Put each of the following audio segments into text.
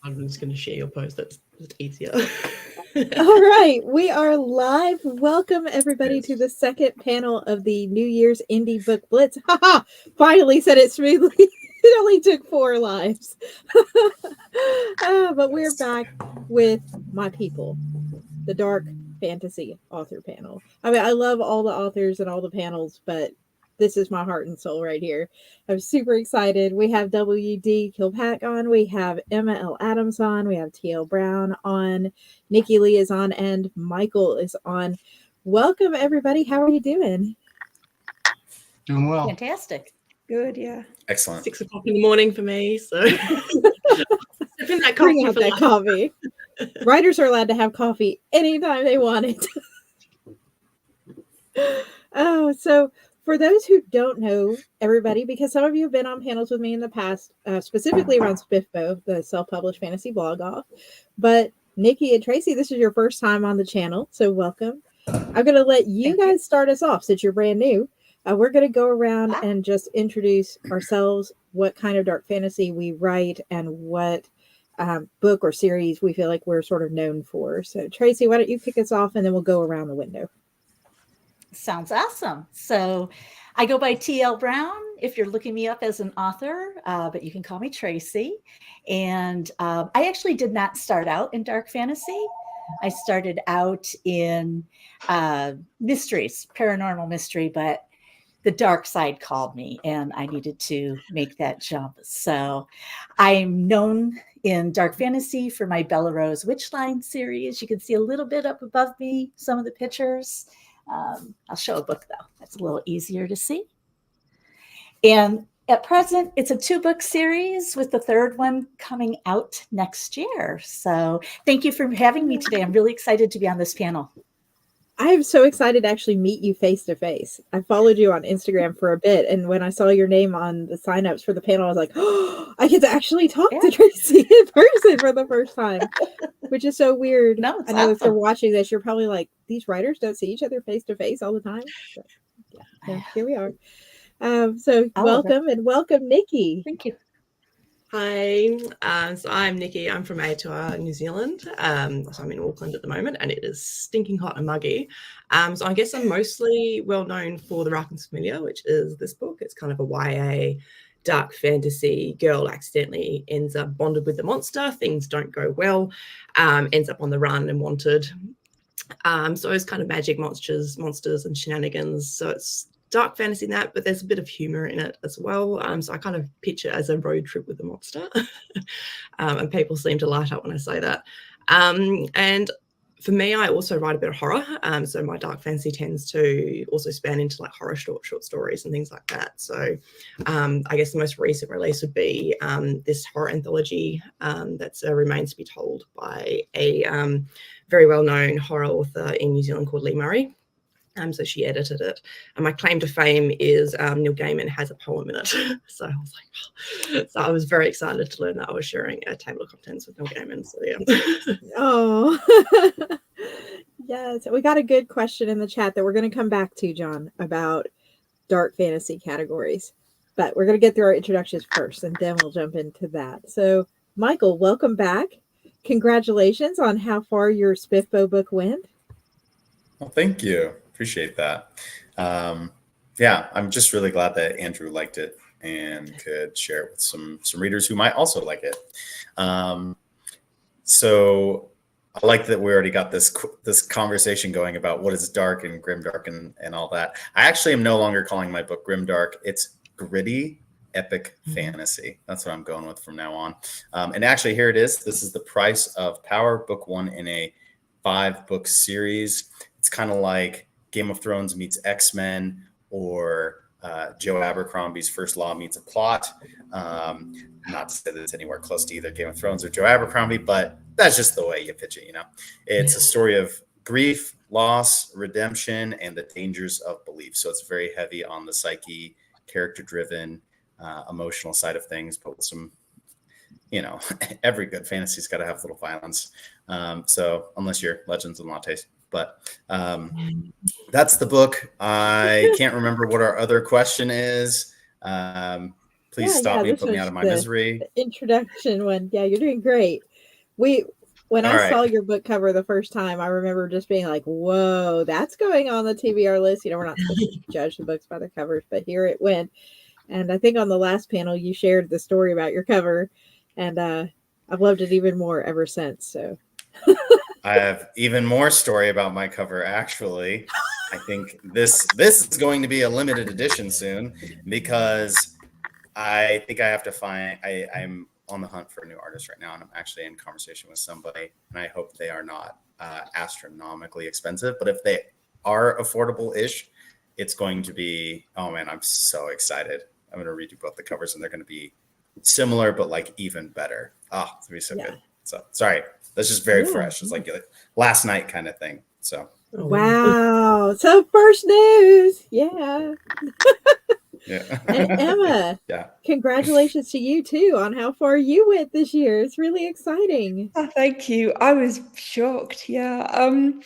I'm just going to share your post. That's easier. All right, we are live. Welcome everybody to the second panel of the New Year's Indie Book Blitz. Haha! Finally said it smoothly. It only took 4 lives. But we're back with my people, the Dark Fantasy Author Panel. I mean, I love all the authors and all the panels, but this is my heart and soul right here. I'm super excited. We have W.D. Kilpack on. We have Emma L. Adams on. We have T.L. Brown on. Nikki Lee is on. And Michael is on. Welcome, everybody. How are you doing? Doing well. Fantastic. Good, yeah. Excellent. 6 o'clock in the morning for me. So sipping that coffee. Bring out that coffee. Writers are allowed to have coffee anytime they want it. Oh, so for those who don't know everybody, because some of you have been on panels with me in the past, specifically around Spiffbo, the self-published fantasy blog off. But Nikki and Tracy, this is your first time on the channel, so welcome. I'm going to let you guys start us off since you're brand new. We're going to go around and just introduce ourselves, what kind of dark fantasy we write, and what book or series we feel like we're sort of known for. So Tracy, why don't you kick us off, and then we'll go around the window. Sounds awesome. So I go by T.L. Brown if you're looking me up as an author, but you can call me Tracy. And I actually did not start out in dark fantasy. I started out in mysteries, paranormal mystery, but the dark side called me and I needed to make that jump. So I'm known in dark fantasy for my Bella Rose Witchline series. You can see a little bit up above me, some of the pictures. I'll show a book though. That's a little easier to see. And at present, it's a 2-book series with the 3rd one coming out next year. So thank you for having me today. I'm really excited to be on this panel. I'm so excited to actually meet you face to face. I followed you on Instagram for a bit, and when I saw your name on the signups for the panel, I was like, oh, I get to actually talk to Tracy in person for the first time, which is so weird. No, I know if they're watching this, you're probably like, these writers don't see each other face to face all the time. But, yeah, here we are. So welcome, and welcome, Nikki. Thank you. Hi, so I'm Nikki. I'm from Aotearoa, New Zealand. So I'm in Auckland at the moment, and it is stinking hot and muggy. So I guess I'm mostly well known for The Raccoon's Familiar, which is this book. It's kind of a YA dark fantasy. Girl accidentally ends up bonded with the monster. Things don't go well. Ends up on the run and wanted. So it's kind of magic monsters and shenanigans. So it's dark fantasy in that, but there's a bit of humor in it as well. So I kind of picture it as a road trip with the monster. And people seem to light up when I say that. And for me, I also write a bit of horror. So my dark fantasy tends to also span into like horror short stories and things like that. So I guess the most recent release would be this horror anthology that's Remains to be Told by a very well-known horror author in New Zealand called Lee Murray. So she edited it. And my claim to fame is Neil Gaiman has a poem in it. So I was like, oh. So I was very excited to learn that I was sharing a table of contents with Neil Gaiman. So yeah. Oh, yes. We got a good question in the chat that we're going to come back to, John, about dark fantasy categories. But we're going to get through our introductions first, and then we'll jump into that. So, Michael, welcome back. Congratulations on how far your Spiffbo book went. Well, thank you. Appreciate that. Yeah, I'm just really glad that Andrew liked it and could share it with some readers who might also like it. So I like that we already got this conversation going about what is dark and grimdark and all that. I actually am no longer calling my book grimdark. It's gritty epic fantasy. That's what I'm going with from now on. And actually, here it is. This is The Price of Power, book 1 in a 5-book series. It's kind of like Game of Thrones meets X-Men, or Joe Abercrombie's First Law meets a Plot. Not to say that it's anywhere close to either Game of Thrones or Joe Abercrombie, but that's just the way you pitch it, you know. It's a story of grief, loss, redemption, and the dangers of belief. So it's very heavy on the psyche, character-driven, emotional side of things, but with some, you know, every good fantasy's got to have a little violence. So unless you're Legends and Lattes. But that's the book. I can't remember what our other question is. Please stop me and put me out of my misery. The introduction one. Yeah, you're doing great. When All I right. saw your book cover the first time, I remember just being like, whoa, that's going on the TBR list. You know, we're not supposed to judge the books by their covers, but here it went. And I think on the last panel, you shared the story about your cover, and I've loved it even more ever since. So I have even more story about my cover, actually. I think this is going to be a limited edition soon, because I think I have to find, I'm on the hunt for a new artist right now, and I'm actually in conversation with somebody, and I hope they are not astronomically expensive, but if they are affordable-ish, it's going to be, oh man, I'm so excited. I'm going to redo both the covers, and they're going to be similar, but like even better. Oh, it's going to be so good. So sorry, that's just very fresh. It's like last night kind of thing. So. Wow. So first news. Yeah. Yeah. And Emma, yeah. Congratulations to you too on how far you went this year. It's really exciting. Oh, thank you. I was shocked. Yeah. I'm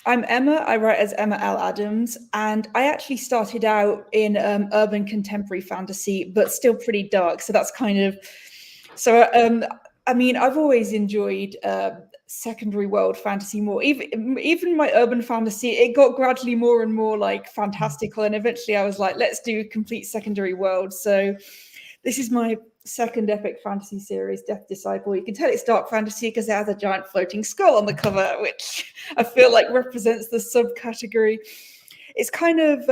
Emma. I write as Emma L. Adams, and I actually started out in urban contemporary fantasy, but still pretty dark. So that's kind of I've always enjoyed secondary world fantasy more. Even my urban fantasy, it got gradually more and more like fantastical, and eventually I was like, let's do complete secondary world. So this is my second epic fantasy series, Death Disciple. You can tell it's dark fantasy because it has a giant floating skull on the cover, which I feel like represents the subcategory. It's kind of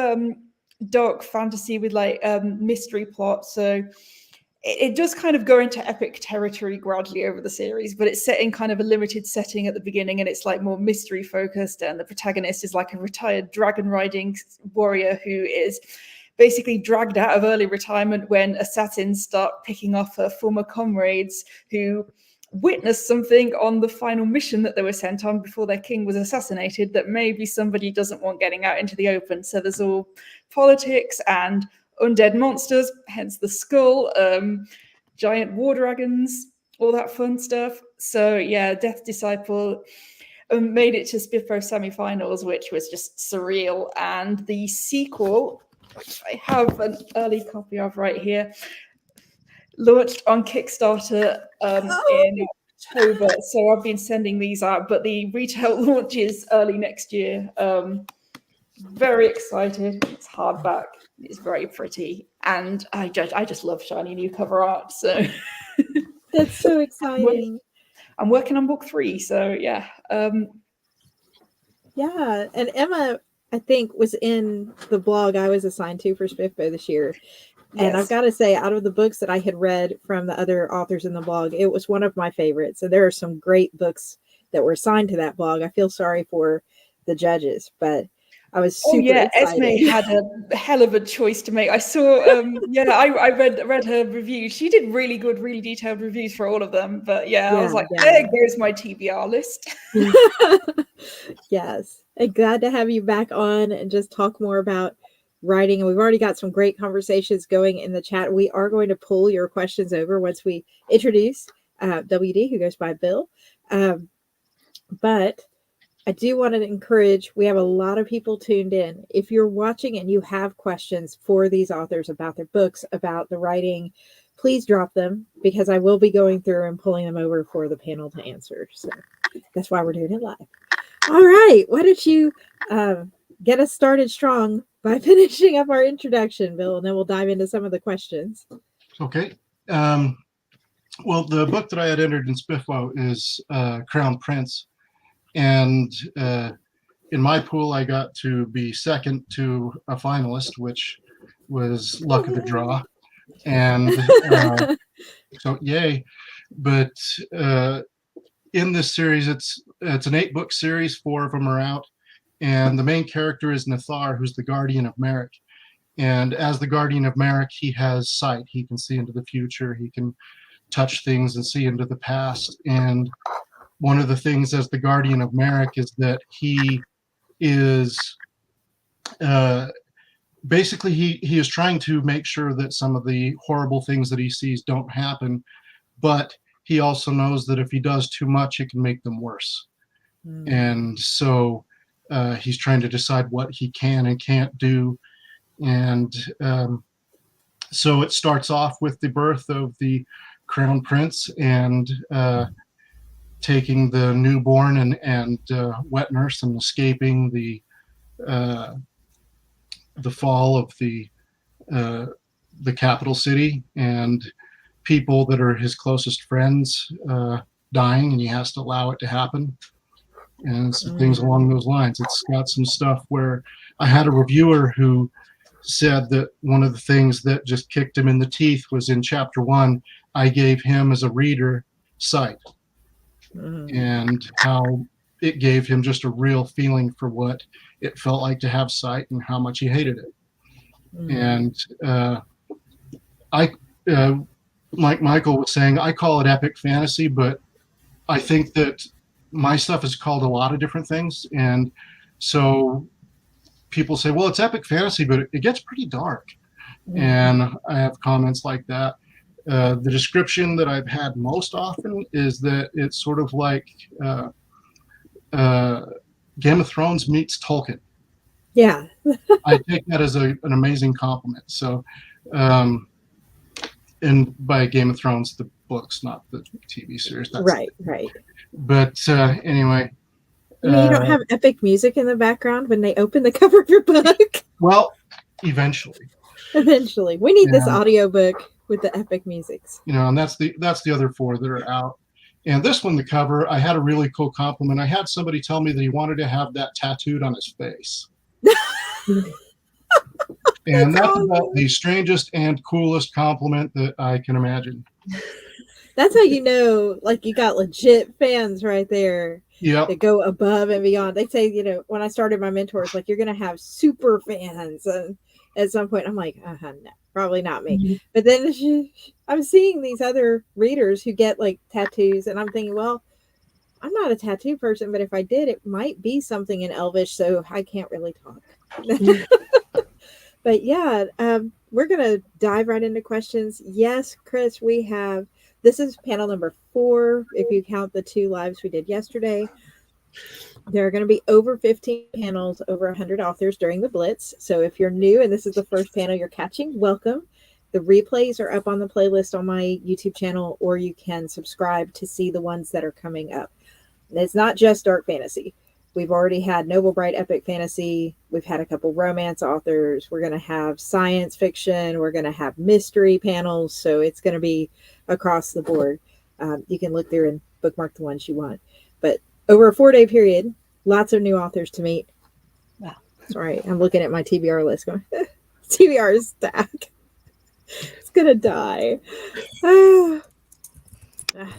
dark fantasy with like mystery plot. So it does kind of go into epic territory gradually over the series, but it's set in kind of a limited setting at the beginning, and it's like more mystery focused. And the protagonist is like a retired dragon riding warrior who is basically dragged out of early retirement when assassins start picking off her former comrades who witnessed something on the final mission that they were sent on before their king was assassinated that maybe somebody doesn't want getting out into the open. So there's all politics and undead monsters, hence the skull, giant war dragons, all that fun stuff. So yeah, Death Disciple made it to Spiffo semi-finals, which was just surreal. And the sequel, which I have an early copy of right here, launched on Kickstarter in October. So I've been sending these out, but the retail launch is early next year. Very excited. It's hardback. It's very pretty, and I just love shiny new cover art. So that's so exciting. I'm working on book 3, so yeah. Yeah, and Emma, I think, was in the blog I was assigned to for Spiffo this year. And I've got to say, out of the books that I had read from the other authors in the blog, it was one of my favorites. And there are some great books that were assigned to that blog. I feel sorry for the judges, but I was super excited. Esme had a hell of a choice to make. I saw, I read her review. She did really good, really detailed reviews for all of them. But I was like, there goes my TBR list. Yes. And glad to have you back on and just talk more about writing. And we've already got some great conversations going in the chat. We are going to pull your questions over once we introduce WD, who goes by Bill. But I do want to encourage, we have a lot of people tuned in. If you're watching and you have questions for these authors about their books, about the writing, please drop them, because I will be going through and pulling them over for the panel to answer. So that's why we're doing it live. All right. Why don't you get us started strong by finishing up our introduction, Bill, and then we'll dive into some of the questions. Okay. Well, the book that I had entered in Spiffo is Crown Prince. And in my pool, I got to be second to a finalist, which was luck of the draw. And so, yay. But in this series, it's an 8-book series. 4 of them are out. And the main character is Nathar, who's the guardian of Merrick. And as the guardian of Merrick, he has sight. He can see into the future. He can touch things and see into the past. And one of the things as the guardian of Merrick is that he is basically he is trying to make sure that some of the horrible things that he sees don't happen, but he also knows that if he does too much, it can make them worse. And so he's trying to decide what he can and can't do. And so it starts off with the birth of the crown prince and taking the newborn and wet nurse and escaping the fall of the capital city, and people that are his closest friends dying, and he has to allow it to happen, and some things along those lines. It's got some stuff where I had a reviewer who said that one of the things that just kicked him in the teeth was in chapter 1, I gave him as a reader sight, and how it gave him just a real feeling for what it felt like to have sight and how much he hated it. And like Michael was saying, I call it epic fantasy, but I think that my stuff is called a lot of different things. And so people say, well, it's epic fantasy, but it gets pretty dark. And I have comments like that. The description that I've had most often is that it's sort of like Game of Thrones meets Tolkien. Yeah. I take that as an amazing compliment. So, and by Game of Thrones, the books, not the TV series. That's Right. But anyway. You don't have epic music in the background when they open the cover of your book? Well, eventually. Eventually. We need this audiobook with the epic musics. And that's the other 4 that are out. And this one, the cover, I had a really cool compliment. I had somebody tell me that he wanted to have that tattooed on his face. And that's about the strangest and coolest compliment that I can imagine. That's how you know, like, you got legit fans right there. Yeah. That go above and beyond. They say, when I started my mentors, like, you're going to have super fans. And at some point, I'm like, no, probably not me. But then I'm seeing these other readers who get, like, tattoos. And I'm thinking, well, I'm not a tattoo person, but if I did, it might be something in Elvish, so I can't really talk. But yeah, we're going to dive right into questions. Yes, Chris, this is panel number 4. If you count the 2 lives we did yesterday, there are going to be over 15 panels, over 100 authors during the Blitz. So if you're new and this is the first panel you're catching, welcome. The replays are up on the playlist on my YouTube channel, or you can subscribe to see the ones that are coming up. And it's not just dark fantasy. We've already had Noble Bright epic fantasy. We've had a couple romance authors. We're going to have science fiction. We're going to have mystery panels. So it's going to be across the board. You can look through and bookmark the ones you want. But over a 4-day period, lots of new authors to meet. Wow. Sorry, I'm looking at my TBR list going, TBR is stack. It's going to die.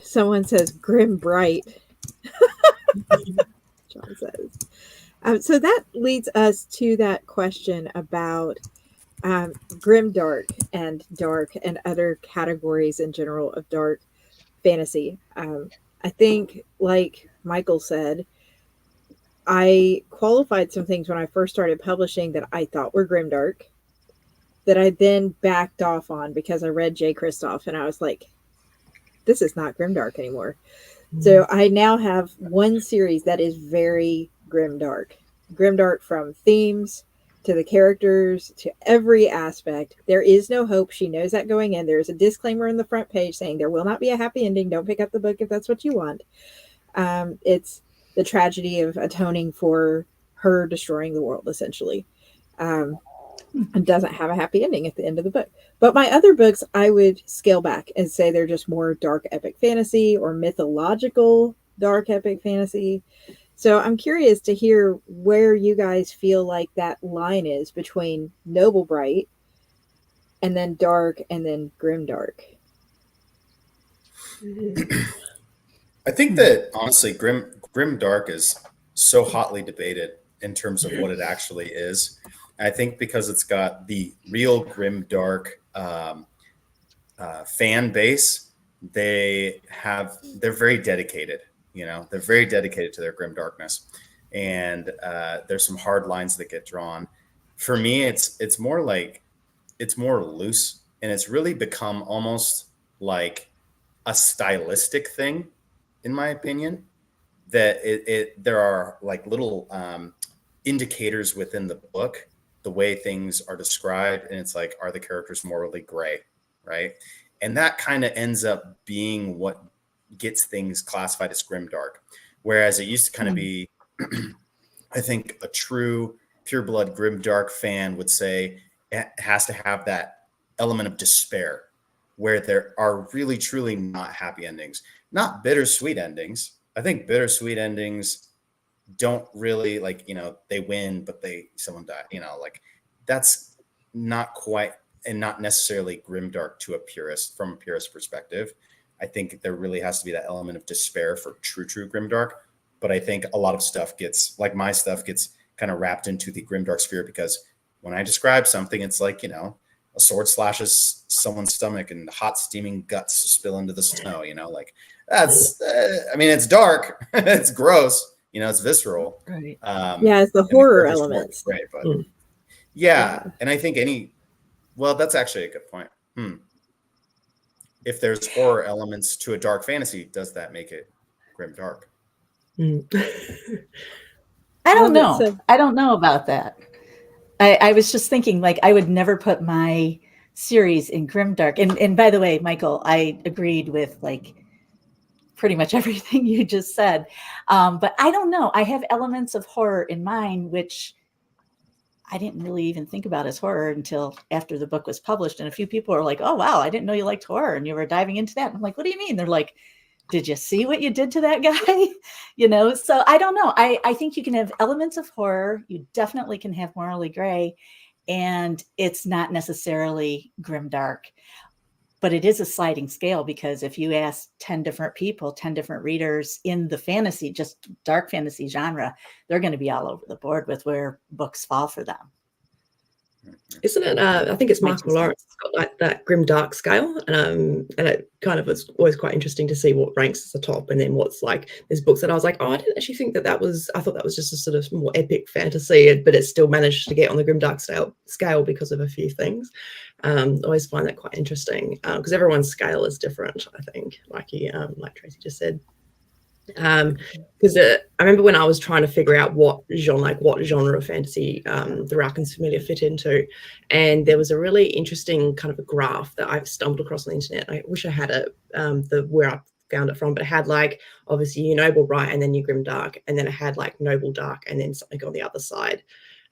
Someone says grim bright. John says. So that leads us to that question about grim dark and other categories in general of dark fantasy. I think, like Michael said, I qualified some things when I first started publishing that I thought were grimdark that I then backed off on because I read J. Kristoff and I was like, this is not grimdark anymore. So I now have one series that is very grimdark. Grimdark from themes to the characters to every aspect. There is no hope. She knows that going in. There's a disclaimer on the front page saying there will not be a happy ending. Don't pick up the book if that's what you want. It's the tragedy of atoning for her destroying the world, essentially. And doesn't have a happy ending at the end of the book. But my other books, I would scale back and say they're just more dark epic fantasy or mythological dark epic fantasy. So I'm curious to hear where you guys feel like that line is between Noble Bright and then dark and then grimdark. I think that honestly, grimdark is so hotly debated in terms of what it actually is. I think because it's got the real grimdark fan base, they're very dedicated. They're very dedicated to their grim darkness, and there's some hard lines that get drawn. For me, it's more loose, and it's really become almost like a stylistic thing, in my opinion. That there are like little indicators within the book, the way things are described, and it's like, are the characters morally gray, right? And that kind of ends up being what gets things classified as grimdark. Whereas it used to kind of be, I think a true pureblood grimdark fan would say it has to have that element of despair, where there are really, truly not happy endings, not bittersweet endings. I think bittersweet endings don't really, like, you know, they win, but someone died, you know, like that's not quite, and not necessarily grimdark to a purist, from a purist perspective. I think there really has to be that element of despair for true grimdark. But I think a lot of stuff gets, like my stuff gets kind of wrapped into the grimdark sphere, because when I describe something, it's like, you know, a sword slashes someone's stomach and hot steaming guts spill into the snow, you know, like that's, I mean, it's dark, it's gross, you know, it's visceral. Right. Yeah, it's the horror elements. Right, but yeah. And I think well, that's actually a good point. If there's horror elements to a dark fantasy, does that make it grimdark? I don't know. I don't know about that. I was just thinking, like, I would never put my series in grimdark. And by the way, Michael, I agreed with like pretty much everything you just said. But I don't know. I have elements of horror in mine, which I didn't really even think about as horror until after the book was published. And a few people are like, oh, wow, I didn't know you liked horror and you were diving into that. And I'm like, what do you mean? They're like, did you see what you did to that guy? You know, so I don't know. I think you can have elements of horror. You definitely can have morally gray, and it's not necessarily grimdark, but it is a sliding scale, because if you ask 10 different people, 10 different readers in the fantasy, just dark fantasy genre, they're going to be all over the board with where books fall for them. Isn't it? I think it's Michael Lawrence got like that grim dark scale, and it kind of was always quite interesting to see what ranks as the top, and then what's like. There's books that I was like, oh, I didn't actually think that was. I thought that was just a sort of more epic fantasy, but it still managed to get on the grim dark scale because of a few things. I always find that quite interesting, because everyone's scale is different. I think, like Tracy just said. Because I remember when I was trying to figure out what genre of fantasy the Rarkins Familiar fit into, and there was a really interesting kind of a graph that I've stumbled across on the internet. I wish I had it, where I found it from, but it had like obviously your noble right and then your grim dark, and then it had like noble dark and then something on the other side.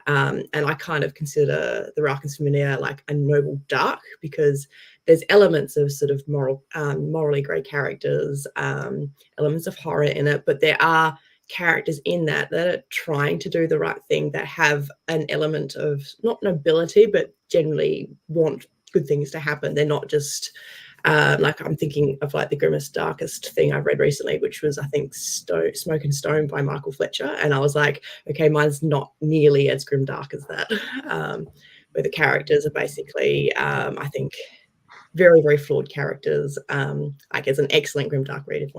And I kind of consider the Rarkins Familiar like a noble dark, because there's elements of sort of morally grey characters, elements of horror in it, but there are characters in that are trying to do the right thing, that have an element of not nobility, but generally want good things to happen. They're not just like, I'm thinking of like the grimmest, darkest thing I've read recently, which was, I think, Smoke and Stone by Michael Fletcher. And I was like, okay, mine's not nearly as grimdark as that, where the characters are basically, I think, very, very flawed characters. Like, it's an excellent grimdark read if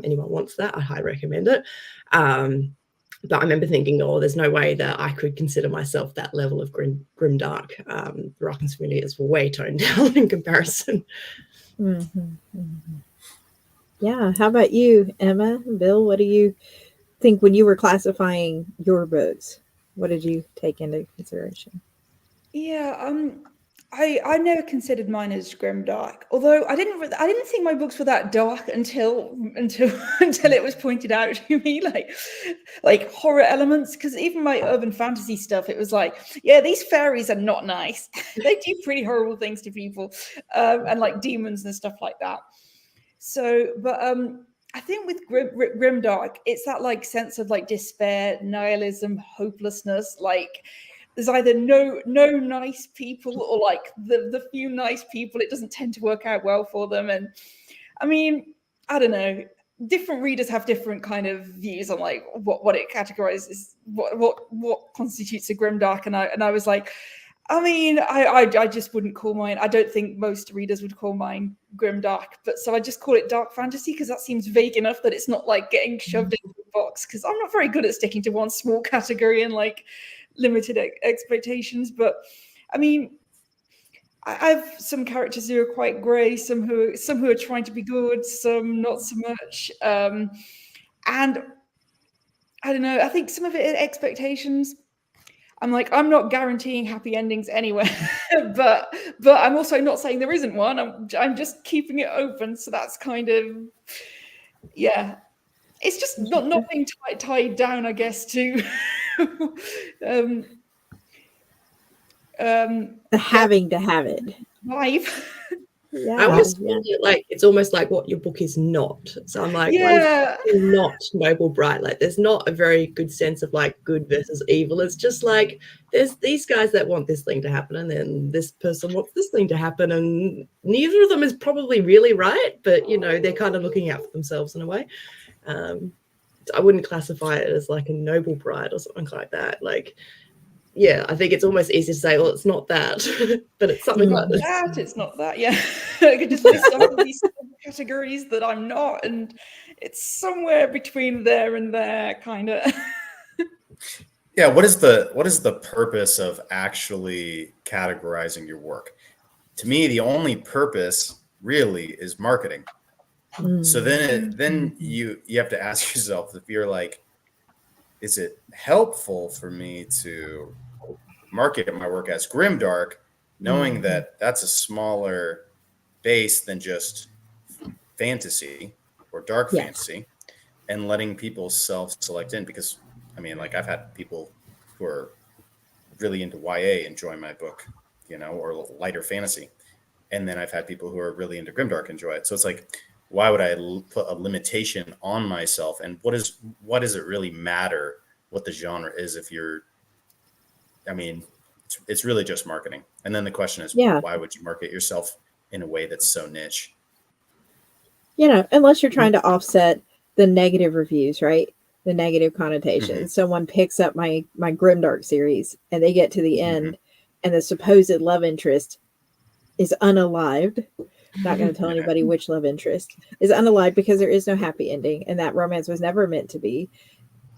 anyone wants that. I highly recommend it. But I remember thinking, oh, there's no way that I could consider myself that level of grimdark. The Rarkins Familiar is way toned down in comparison. Yeah. How about you, Emma? Bill, what do you think when you were classifying your books? What did you take into consideration? Yeah, I never considered mine as grimdark. Although I didn't think my books were that dark until it was pointed out to me, like horror elements. Because even my urban fantasy stuff, it was like, yeah, these fairies are not nice. They do pretty horrible things to people, and like demons and stuff like that. So, but I think with grimdark, it's that like sense of like despair, nihilism, hopelessness. Like, there's either no nice people, or like the few nice people, it doesn't tend to work out well for them. And I mean, I don't know. Different readers have different kind of views on like what it categorizes, what constitutes a grimdark. And I was like, I mean, I just wouldn't call mine. I don't think most readers would call mine grimdark, but so I just call it dark fantasy, because that seems vague enough that it's not like getting shoved into a box. Because I'm not very good at sticking to one small category and like limited expectations. But I mean, I have some characters who are quite grey, some who are trying to be good, some not so much. And I don't know. I think some of it is expectations. I'm like, I'm not guaranteeing happy endings anywhere, but I'm also not saying there isn't one. I'm just keeping it open. So that's kind of, yeah, it's just not being tied down, I guess, to having to have it. life. Yeah, I always find it like it's almost like what your book is not. So I'm like, yeah, not noble bright. Like there's not a very good sense of like good versus evil. It's just like there's these guys that want this thing to happen, and then this person wants this thing to happen, and neither of them is probably really right, but you know, they're kind of looking out for themselves in a way. I wouldn't classify it as like a noble bride or something like that. Like, yeah, I think it's almost easy to say, well, it's not that, but it's something like this. It's not that. Yeah, I could just list all of these categories that I'm not, and it's somewhere between there and there, kind of. Yeah, what is the purpose of actually categorizing your work? To me, the only purpose really is marketing. So then you have to ask yourself, if you're like, is it helpful for me to market my work as grimdark, knowing that that's a smaller base than just fantasy or dark fantasy, and letting people self-select in? Because I mean, like, I've had people who are really into YA enjoy my book, you know, or lighter fantasy, and then I've had people who are really into grimdark enjoy it. So it's like, why would I put a limitation on myself? And what does it really matter what the genre is if you're, I mean, it's really just marketing. And then the question is, why would you market yourself in a way that's so niche? You know, unless you're trying to offset the negative reviews, right? The negative connotations. Someone picks up my grimdark series and they get to the end and the supposed love interest is unalived. Not going to tell anybody which love interest is unalived because there is no happy ending and that romance was never meant to be.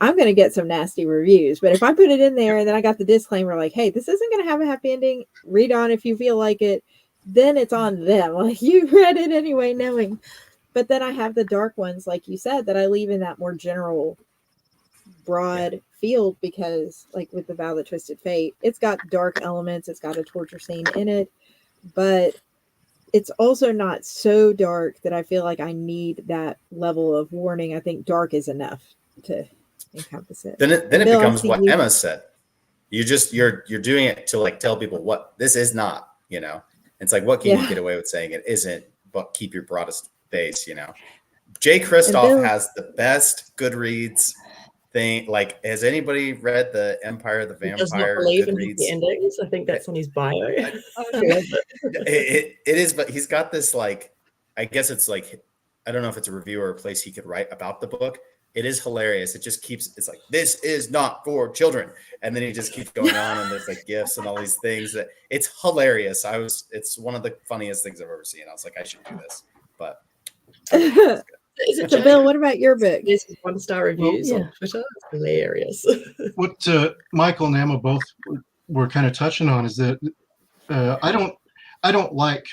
I'm going to get some nasty reviews, but if I put it in there and then I got the disclaimer like, hey, this isn't going to have a happy ending, read on if you feel like it, then it's on them. Like, you read it anyway, knowing. But then I have the dark ones, like you said, that I leave in that more general, broad field because, like with the Vow That Twisted Fate, it's got dark elements, it's got a torture scene in it, but it's also not so dark that I feel like I need that level of warning. I think dark is enough to encompass it. Then it becomes what Emma said. You're doing it to like tell people what this is not, you know. It's like, what can you get away with saying it isn't, but keep your broadest base, you know. Jay Kristoff has the best Goodreads thing. Like, has anybody read the Empire of the Vampire? He does not believe in the endings. I think that's on his bio. It is, but he's got this, like, I guess it's like, I don't know if it's a review or a place he could write about the book. It is hilarious. It just keeps, it's like, this is not for children. And then he just keeps going on and there's like gifts and all these things that it's hilarious. It's one of the funniest things I've ever seen. I was like, I should do this, but. So Bill, what about your book? This is 1-star reviews on Twitter. It's hilarious. What Michael and Emma both were kind of touching on is that I don't like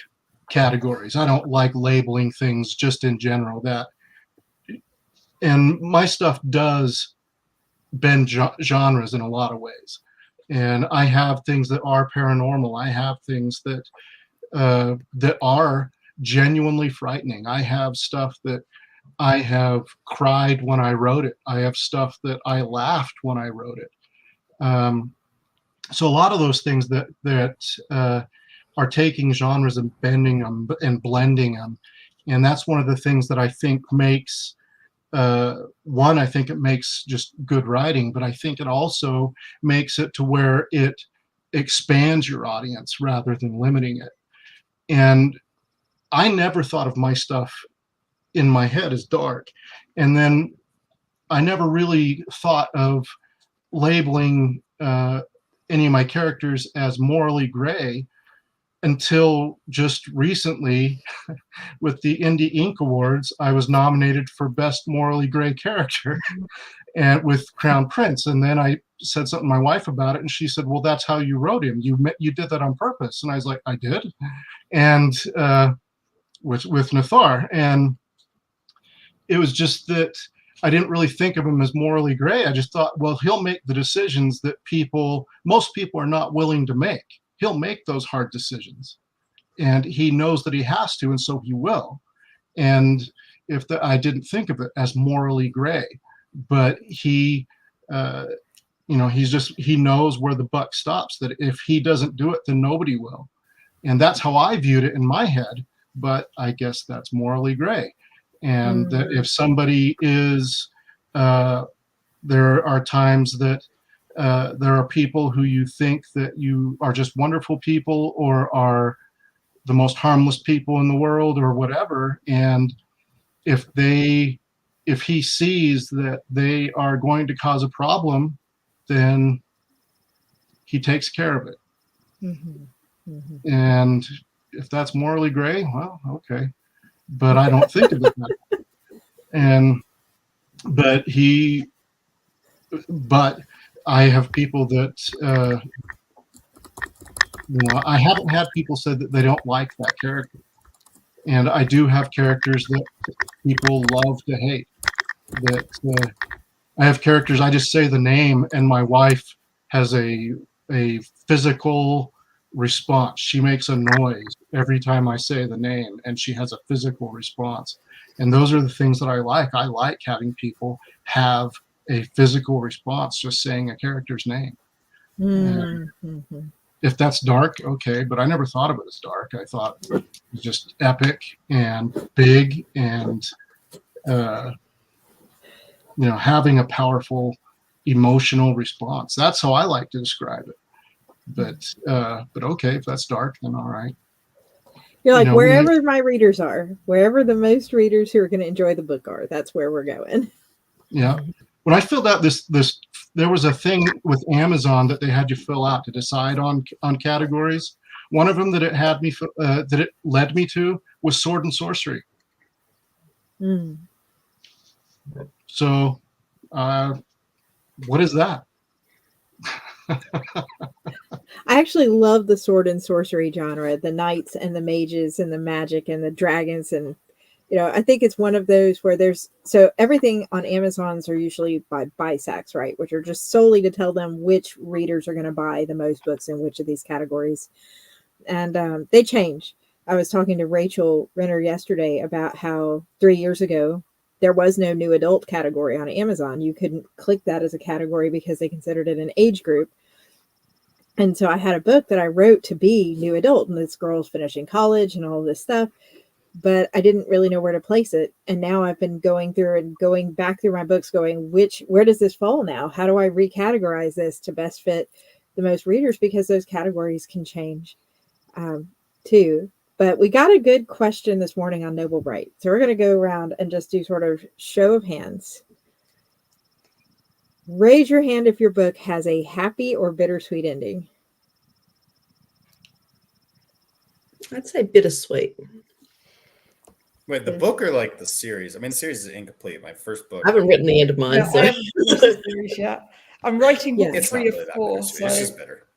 categories. I don't like labeling things just in general. And my stuff does bend genres in a lot of ways. And I have things that are paranormal. I have things that are genuinely frightening. I have stuff that I have cried when I wrote it. I have stuff that I laughed when I wrote it. So a lot of those things that are taking genres and bending them and blending them. And that's one of the things that I think makes I think it makes just good writing, but I think it also makes it to where it expands your audience rather than limiting it. And I never thought of my stuff in my head as dark. And then I never really thought of labeling any of my characters as morally gray until just recently with the Indie Ink Awards. I was nominated for Best Morally Gray Character and with Crown Prince. And then I said something to my wife about it and she said, well, that's how you wrote him. You did that on purpose. And I was like, I did. And with Nathar. And it was just that I didn't really think of him as morally gray. I just thought, well, he'll make the decisions that most people are not willing to make. He'll make those hard decisions, and he knows that he has to, and so he will. And I didn't think of it as morally gray, but he, he knows where the buck stops, that if he doesn't do it, then nobody will. And that's how I viewed it in my head, but I guess that's morally gray. And that if somebody is, there are times that there are people who you think that you are just wonderful people or are the most harmless people in the world or whatever. And if he sees that they are going to cause a problem, then he takes care of it. And if that's morally gray, well, okay. But I don't think of it that way. But I have people that, I haven't had people say that they don't like that character. And I do have characters that people love to hate. That I have characters, I just say the name and my wife has a physical response. She makes a noise every time I say the name, and she has a physical response. And those are the things that I like. I like having people have a physical response just saying a character's name. If that's dark, okay, but I never thought of it as dark. I thought it was just epic and big and having a powerful emotional response. That's how I like to describe it. But okay, if that's dark, then all right. You're like, wherever my readers are, wherever the most readers who are going to enjoy the book are, that's where we're going. Yeah. When I filled out this, there was a thing with Amazon that they had you fill out to decide on categories. One of them that it led me to was sword and sorcery. So, what is that? I actually love the sword and sorcery genre, the knights and the mages and the magic and the dragons. And, I think it's one of those where so everything on Amazon's are usually by BISACs, right? Which are just solely to tell them which readers are going to buy the most books in which of these categories. And they change. I was talking to Rachel Renner yesterday about how 3 years ago, there was no new adult category on Amazon. You couldn't click that as a category because they considered it an age group. And so I had a book that I wrote to be new adult, and this girl's finishing college and all this stuff, but I didn't really know where to place it. And now I've been going through and going back through my books going, where does this fall now? How do I recategorize this to best fit the most readers? Because those categories can change too. But we got a good question this morning on Noble Bright. So we're going to go around and just do sort of show of hands. Raise your hand if your book has a happy or bittersweet ending. I'd say bittersweet. Wait, the book or like the series? I mean, the series is incomplete. My first book. I haven't written the end of mine. Yeah, So. I haven't finished the series yet. I'm writing book It's 3 not or really that 4. bittersweet. So It's just bitter.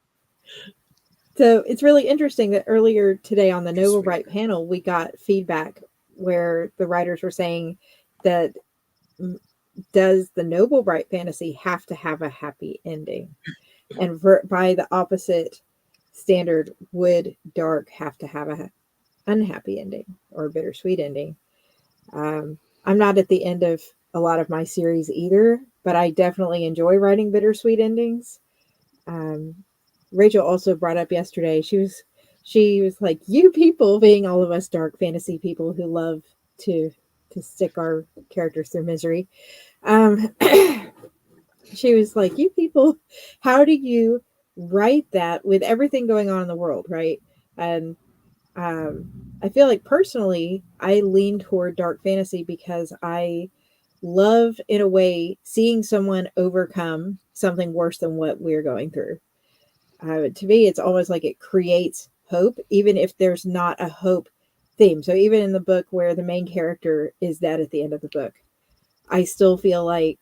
So it's really interesting that earlier today on the Noble Sweet. Bright panel, we got feedback where the writers were saying that does the Noble Bright fantasy have to have a happy ending? And by the opposite standard, would dark have to have a unhappy ending or a bittersweet ending? I'm not at the end of a lot of my series either, but I definitely enjoy writing bittersweet endings. Rachel also brought up yesterday, she was like, you people, being all of us dark fantasy people who love to stick our characters through misery. She was like, you people, how do you write that with everything going on in the world, right? And I feel like personally, I lean toward dark fantasy because I love, in a way, seeing someone overcome something worse than what we're going through. To me, it's almost like it creates hope, even if there's not a hope theme. So even in the book where the main character is dead at the end of the book, I still feel like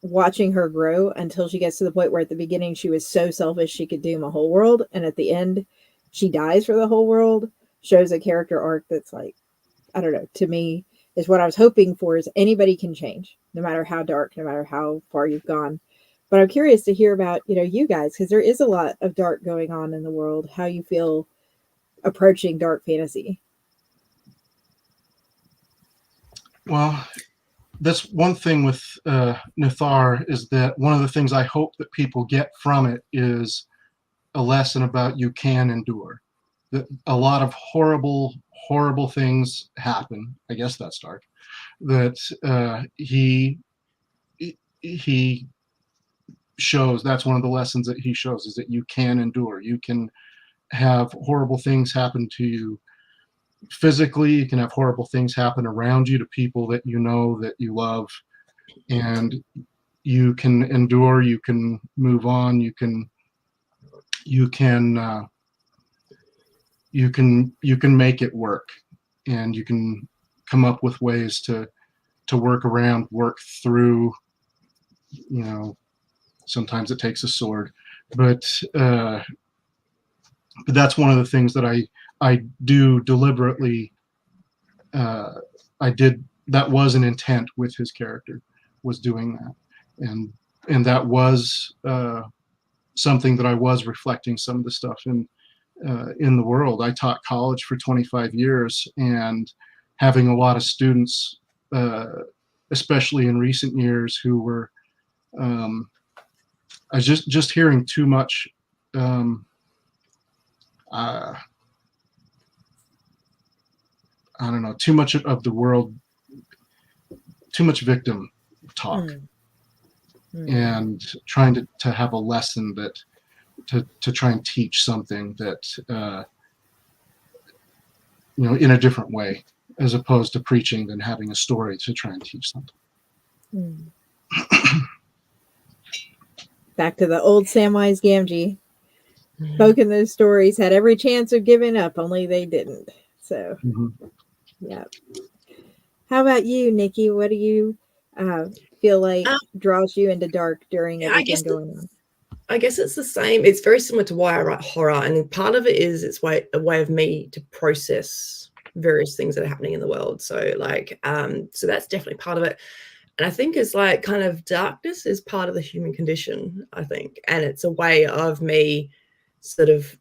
watching her grow until she gets to the point where at the beginning she was so selfish she could doom a whole world, and at the end she dies for the whole world, shows a character arc that's like, I don't know, to me is what I was hoping for, is anybody can change, no matter how dark, no matter how far you've gone. But I'm curious to hear about, you guys, because there is a lot of dark going on in the world, how you feel approaching dark fantasy. Well, that's one thing with Nithar, is that one of the things I hope that people get from it is a lesson about you can endure. That a lot of horrible things happen. I guess that's dark. That he shows, that's one of the lessons that he shows, is that you can endure. You can have horrible things happen to you physically. You can have horrible things happen around you to people that you know, that you love, and you can endure. You can move on. You can make it work, and you can come up with ways to work around, work through. Sometimes it takes a sword, but that's one of the things that I do deliberately. That was an intent with his character, was doing that, and that was something that I was reflecting some of the stuff in the world. I taught college for 25 years, and having a lot of students, especially in recent years, who were, I was just hearing too much. I don't know, too much of the world, too much victim talk, and trying to have a lesson that to try and teach something that in a different way, as opposed to preaching, than having a story to try and teach something. Back to the old Samwise Gamgee. Spoken those stories, had every chance of giving up, only they didn't. So, yeah. How about you, Nikki? What do you feel like draws you into dark during everything going on? I guess it's the same. It's very similar to why I write horror, and part of it is it's a way of me to process various things that are happening in the world. So, so that's definitely part of it. And I think it's like kind of darkness is part of the human condition, I think, and it's a way of me sort of,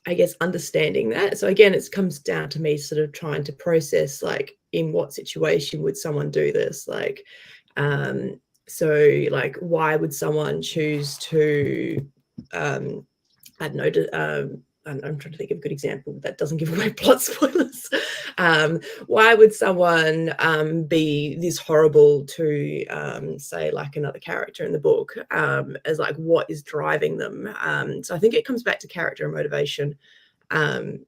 I guess, understanding that. So again, it comes down to me sort of trying to process, like, in what situation would someone do this? Like, so like, why would someone choose to, I don't know, I'm trying to think of a good example that doesn't give away plot spoilers. Why would someone be this horrible to, say, like another character in the book, as like what is driving them? So I think it comes back to character and motivation, and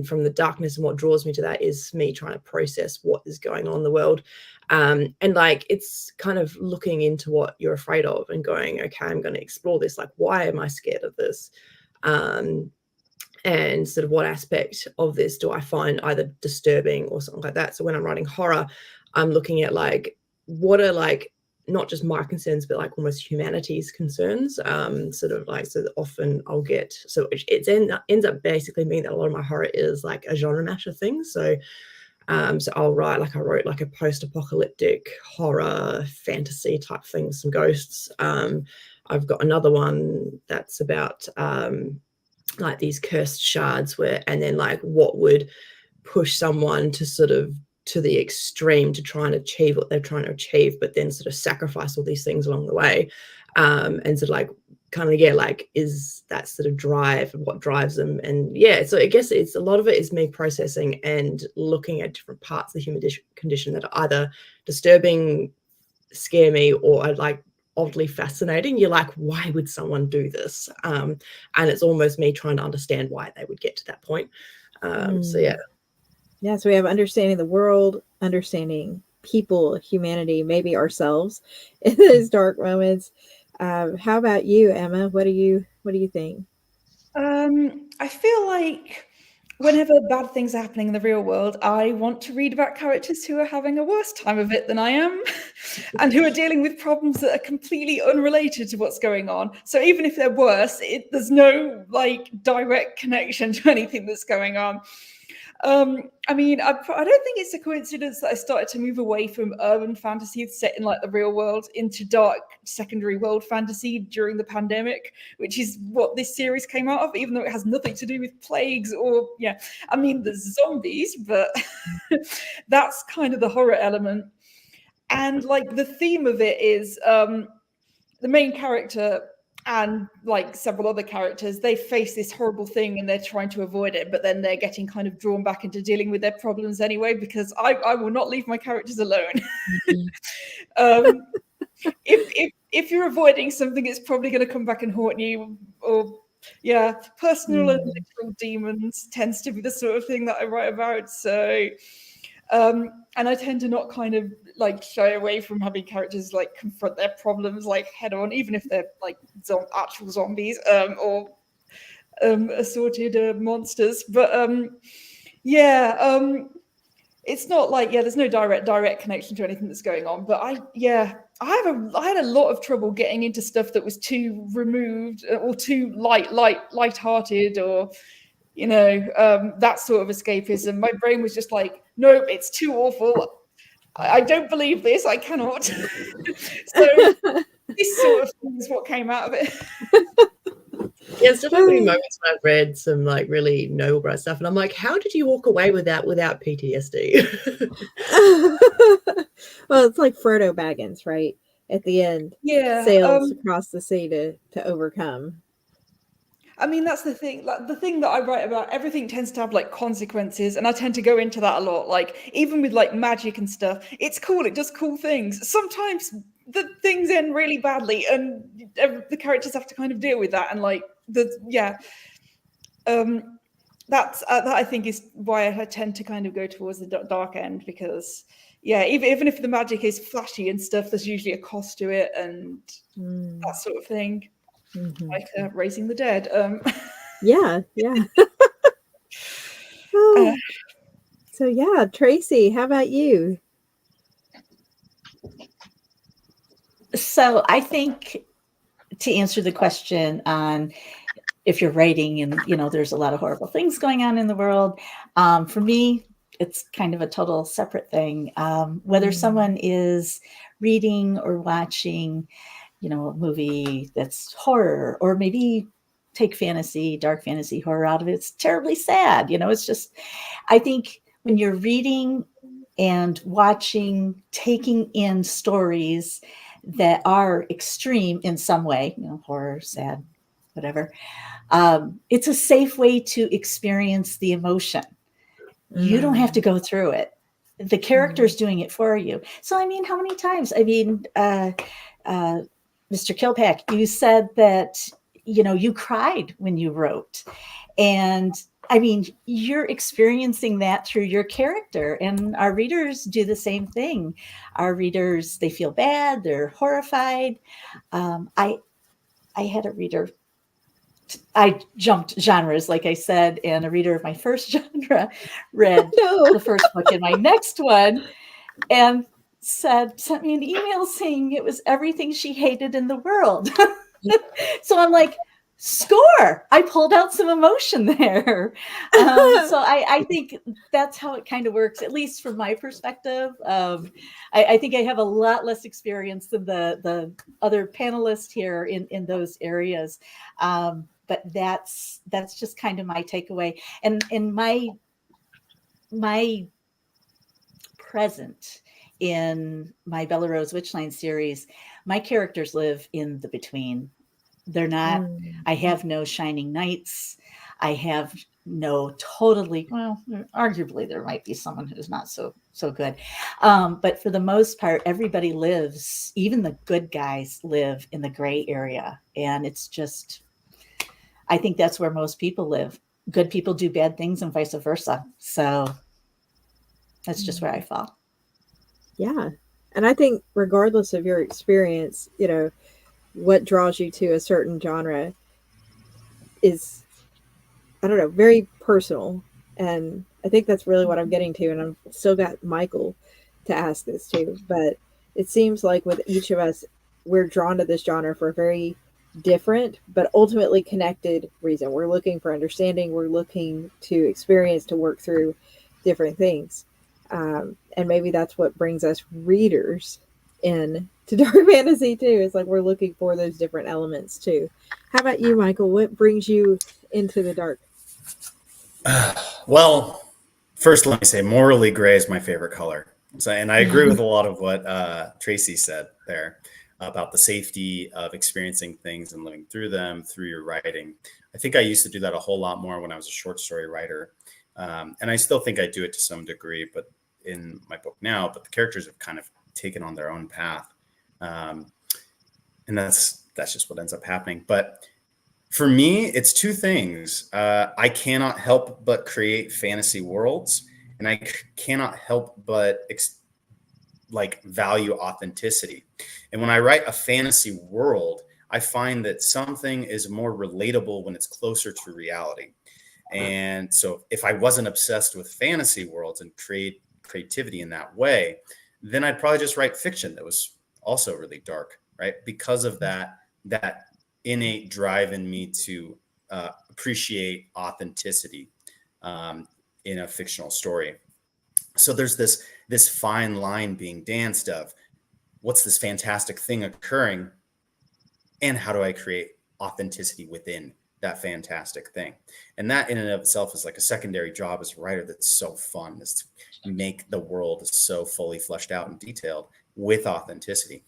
from the darkness, and what draws me to that is me trying to process what is going on in the world. And like, it's kind of looking into what you're afraid of and going, okay, I'm going to explore this. Like, why am I scared of this? And sort of what aspect of this do I find either disturbing or something like that. So when I'm writing horror, I'm looking at like, what are like not just my concerns, but like almost humanity's concerns. Sort of like, so often I'll get, so it ends up basically meaning that a lot of my horror is like a genre mash of things. So so I'll write, like I wrote like a post-apocalyptic horror fantasy type thing with some ghosts. I've got another one that's about like these cursed shards, and then like what would push someone to sort of to the extreme to try and achieve what they're trying to achieve, but then sort of sacrifice all these things along the way. And sort of like kind of, yeah, like, is that sort of drive and what drives them? And yeah, so I guess it's a lot of it is me processing and looking at different parts of the human condition that are either disturbing, scare me, or are like oddly fascinating. You're like, why would someone do this? And it's almost me trying to understand why they would get to that point. So yeah. Yeah, so we have understanding the world, understanding people, humanity, maybe ourselves in those dark moments. How about you, Emma? What do you think? I feel like whenever bad things are happening in the real world, I want to read about characters who are having a worse time of it than I am, and who are dealing with problems that are completely unrelated to what's going on. So even if they're worse, there's no like direct connection to anything that's going on. I mean, I don't think it's a coincidence that I started to move away from urban fantasy set in like the real world into dark secondary world fantasy during the pandemic, which is what this series came out of, even though it has nothing to do with plagues or, yeah, I mean, there's zombies, but that's kind of the horror element. And like the theme of it is the main character and like several other characters, they face this horrible thing and they're trying to avoid it, but then they're getting kind of drawn back into dealing with their problems anyway, because I will not leave my characters alone. If you're avoiding something, it's probably going to come back and haunt you. Or yeah, personal and literal demons tends to be the sort of thing that I write about. So and I tend to not kind of like shy away from having characters like confront their problems like head on, even if they're like actual zombies or assorted monsters. But it's not like, there's no direct connection to anything that's going on. But I had a lot of trouble getting into stuff that was too removed or too light-hearted or that sort of escapism. My brain was just like, nope, it's too awful. I don't believe this. I cannot. So this sort of thing is what came out of it. Yeah, there's definitely moments when I've read some like really noble bright stuff, and I'm like, how did you walk away without PTSD? Well, it's like Frodo Baggins, right? At the end, sails across the sea to overcome. I mean, that's the thing. Like the thing that I write about, everything tends to have like consequences, and I tend to go into that a lot. Like even with like magic and stuff, it's cool. It does cool things. Sometimes the things end really badly, and the characters have to kind of deal with that. And like that I think is why I tend to kind of go towards the dark end, because even if the magic is flashy and stuff, there's usually a cost to it and that sort of thing. Mm-hmm. Like raising the dead. Yeah. So yeah, Tracy, how about you? So I think to answer the question on if you're writing and there's a lot of horrible things going on in the world, for me it's kind of a total separate thing. Whether someone is reading or watching a movie that's horror, or maybe take dark fantasy horror out of it, it's terribly sad. It's just, I think when you're reading and watching, taking in stories that are extreme in some way, horror, sad, whatever, it's a safe way to experience the emotion. You don't have to go through it. The character's doing it for you. So, I mean, how many times? I mean, Mr. Kilpack, you said that, you cried when you wrote. And I mean, you're experiencing that through your character, and our readers do the same thing. Our readers, they feel bad, they're horrified. I had a reader, I jumped genres, like I said, and a reader of my first genre read the first book in my next one and sent me an email saying it was everything she hated in the world. So I'm like, score! I pulled out some emotion there. So I think that's how it kind of works, at least from my perspective. I think I have a lot less experience than the other panelists here in those areas. But that's just kind of my takeaway. And in my present in my Bella Rose Witchline series, my characters live in the between. They're not, I have no shining knights. I have no arguably there might be someone who's not so good. But for the most part, everybody lives, even the good guys live in the gray area. And it's just, I think that's where most people live. Good people do bad things and vice versa. So that's just where I fall. Yeah. And I think regardless of your experience, what draws you to a certain genre is, I don't know, very personal. And I think that's really what I'm getting to. And I've still got Michael to ask this too. But it seems like with each of us, we're drawn to this genre for very different but ultimately connected reason. We're looking for understanding. We're looking to experience, to work through different things. And maybe that's what brings us readers in to dark fantasy too. It's like we're looking for those different elements too. How about you, Michael? What brings you into the dark? Well, first let me say morally gray is my favorite color. So, and I agree with a lot of what Tracy said there about the safety of experiencing things and living through them through your writing. I think I used to do that a whole lot more when I was a short story writer. And I still think I do it to some degree, but in my book now, but the characters have kind of taken on their own path. And that's just what ends up happening. But for me, it's two things. I cannot help but create fantasy worlds, and I cannot help but value authenticity. And when I write a fantasy world, I find that something is more relatable when it's closer to reality. And so if I wasn't obsessed with fantasy worlds and creativity in that way, then I'd probably just write fiction that was also really dark, right? Because of that innate drive in me to appreciate authenticity in a fictional story. So there's this fine line being danced of what's this fantastic thing occurring and how do I create authenticity within that fantastic thing. And that in and of itself is like a secondary job as a writer that's so fun, is to make the world so fully fleshed out and detailed with authenticity.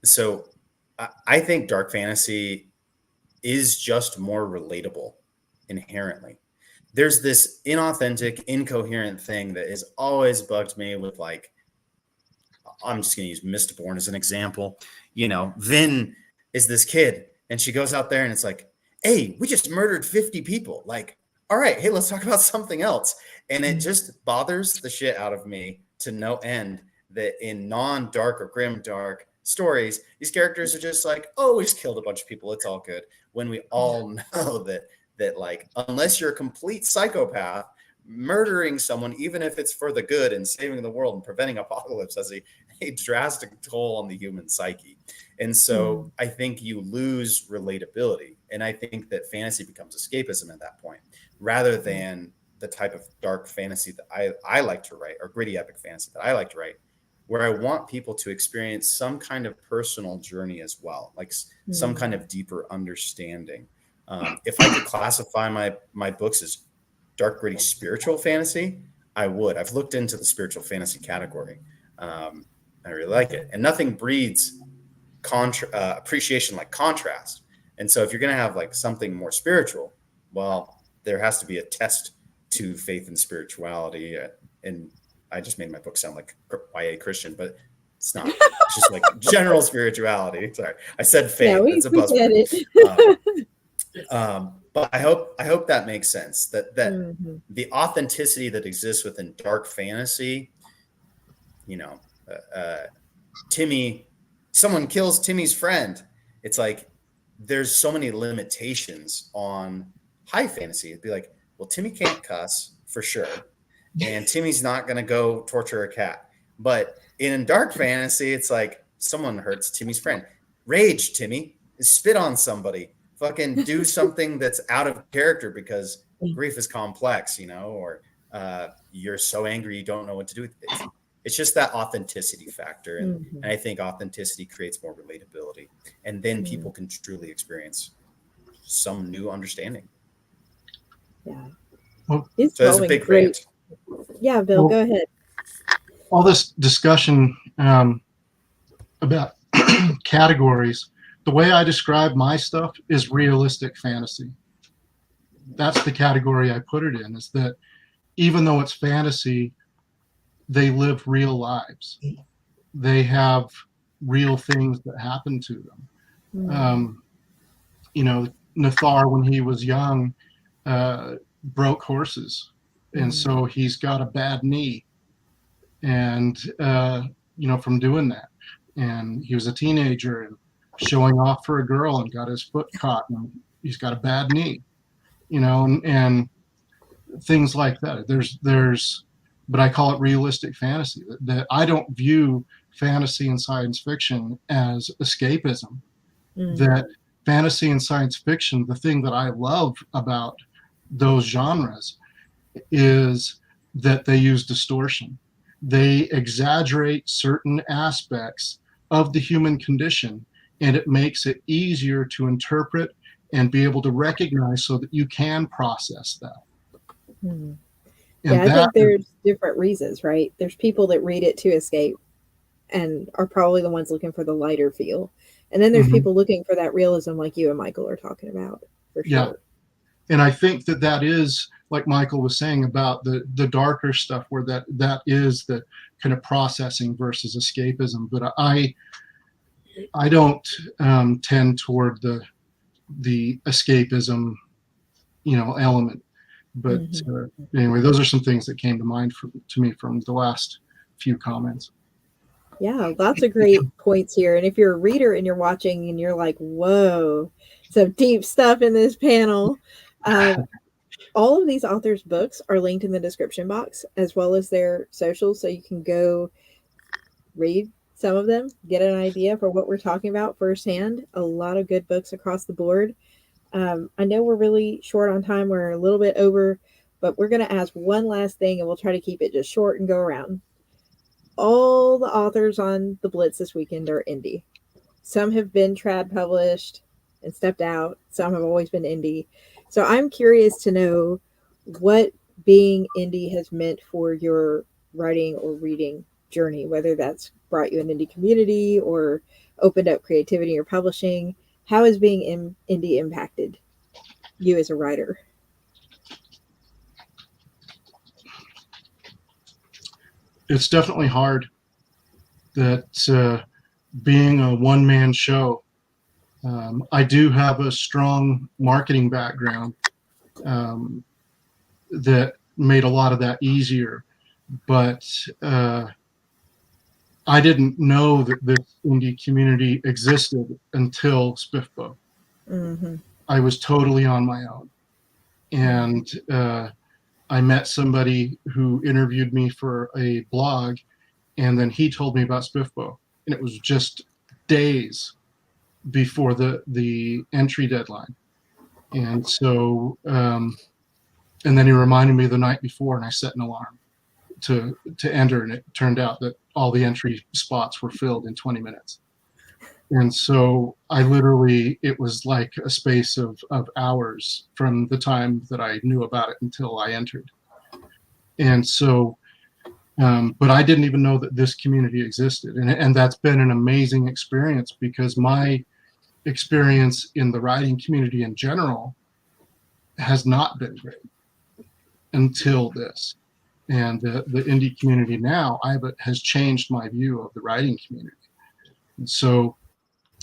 So I think dark fantasy is just more relatable inherently. There's this inauthentic, incoherent thing that has always bugged me with, like, I'm just going to use Mistborn as an example. Vin is this kid and she goes out there and it's like, hey, we just murdered 50 people. Like, all right, hey, let's talk about something else. And it just bothers the shit out of me to no end that in non-dark or grim dark stories, these characters are just like, oh, we just killed a bunch of people, it's all good. When we all know that like, unless you're a complete psychopath, murdering someone, even if it's for the good and saving the world and preventing apocalypse, has a drastic toll on the human psyche. And so I think you lose relatability. And I think that fantasy becomes escapism at that point, rather than the type of dark fantasy that I like to write, or gritty epic fantasy that I like to write, where I want people to experience some kind of personal journey as well, like some kind of deeper understanding. If I could classify my books as dark, gritty, spiritual fantasy, I would. I've looked into the spiritual fantasy category. I really like it. And nothing breeds appreciation like contrast. And so if you're going to have like something more spiritual, well, there has to be a test to faith and spirituality. And I just made my book sound like YA Christian, but it's not. It's just like general spirituality. Sorry, I said faith. Yeah, it's a buzzword. But I hope that makes sense. That the authenticity that exists within dark fantasy, Timmy, someone kills Timmy's friend. It's like there's so many limitations on high fantasy. It'd be like, well, Timmy can't cuss for sure, and Timmy's not going to go torture a cat. But in dark fantasy, it's like someone hurts Timmy's friend. Rage, Timmy. Spit on somebody. Fucking do something that's out of character because grief is complex, or you're so angry you don't know what to do with it. It's just that authenticity factor. And I think authenticity creates more relatability. And then people can truly experience some new understanding. Yeah. Well, so that's a big rant. Yeah, Bill, go ahead. All this discussion about categories, the way I describe my stuff is realistic fantasy. That's the category I put it in, is that even though it's fantasy, they live real lives. They have real things that happen to them. Nathar, when he was young, broke horses. And so he's got a bad knee. And, from doing that. And he was a teenager and showing off for a girl and got his foot caught, and he's got a bad knee, and things like that. There's, but I call it realistic fantasy. That I don't view fantasy and science fiction as escapism. that fantasy and science fiction, the thing that I love about those genres is that they use distortion. They exaggerate certain aspects of the human condition, and it makes it easier to interpret and be able to recognize so that you can process that. Hmm. And Yeah, I that think there's different reasons, right? There's people that read it to escape and are probably the ones looking for the lighter feel. And then there's Mhm. people looking for that realism like you and Michael are talking about, for Yeah. sure. And I think that that is, like Michael was saying about the darker stuff, where that is the kind of processing versus escapism. But I don't tend toward the escapism, element. But anyway, those are some things that came to mind to me from the last few comments. Yeah, lots of great points here. And if you're a reader and you're watching and you're like, whoa, some deep stuff in this panel. All of these authors' books are linked in the description box, as well as their socials. So you can go read some of them, get an idea for what we're talking about firsthand. A lot of good books across the board. I know we're really short on time. We're a little bit over, but we're going to ask one last thing and we'll try to keep it just short and go around. All the authors on the Blitz this weekend are indie. Some have been trad published and stepped out. Some have always been indie. So I'm curious to know what being indie has meant for your writing or reading journey, whether that's brought you an indie community or opened up creativity or publishing. How has being indie impacted you as a writer? It's definitely hard that being a one-man show. I do have a strong marketing background that made a lot of that easier, but I didn't know that this indie community existed until SPIFBO. I was totally on my own, and I met somebody who interviewed me for a blog, and then he told me about SPIFBO, and it was just days before the entry deadline. And so and then he reminded me the night before, and I set an alarm to enter, and it turned out that all the entry spots were filled in 20 minutes. And so I literally, it was like a space of hours from the time that I knew about it until I entered. And so but I didn't even know that this community existed, and that's been an amazing experience, because my experience in the writing community in general has not been great until this. And the indie community now has changed my view of the writing community. And so,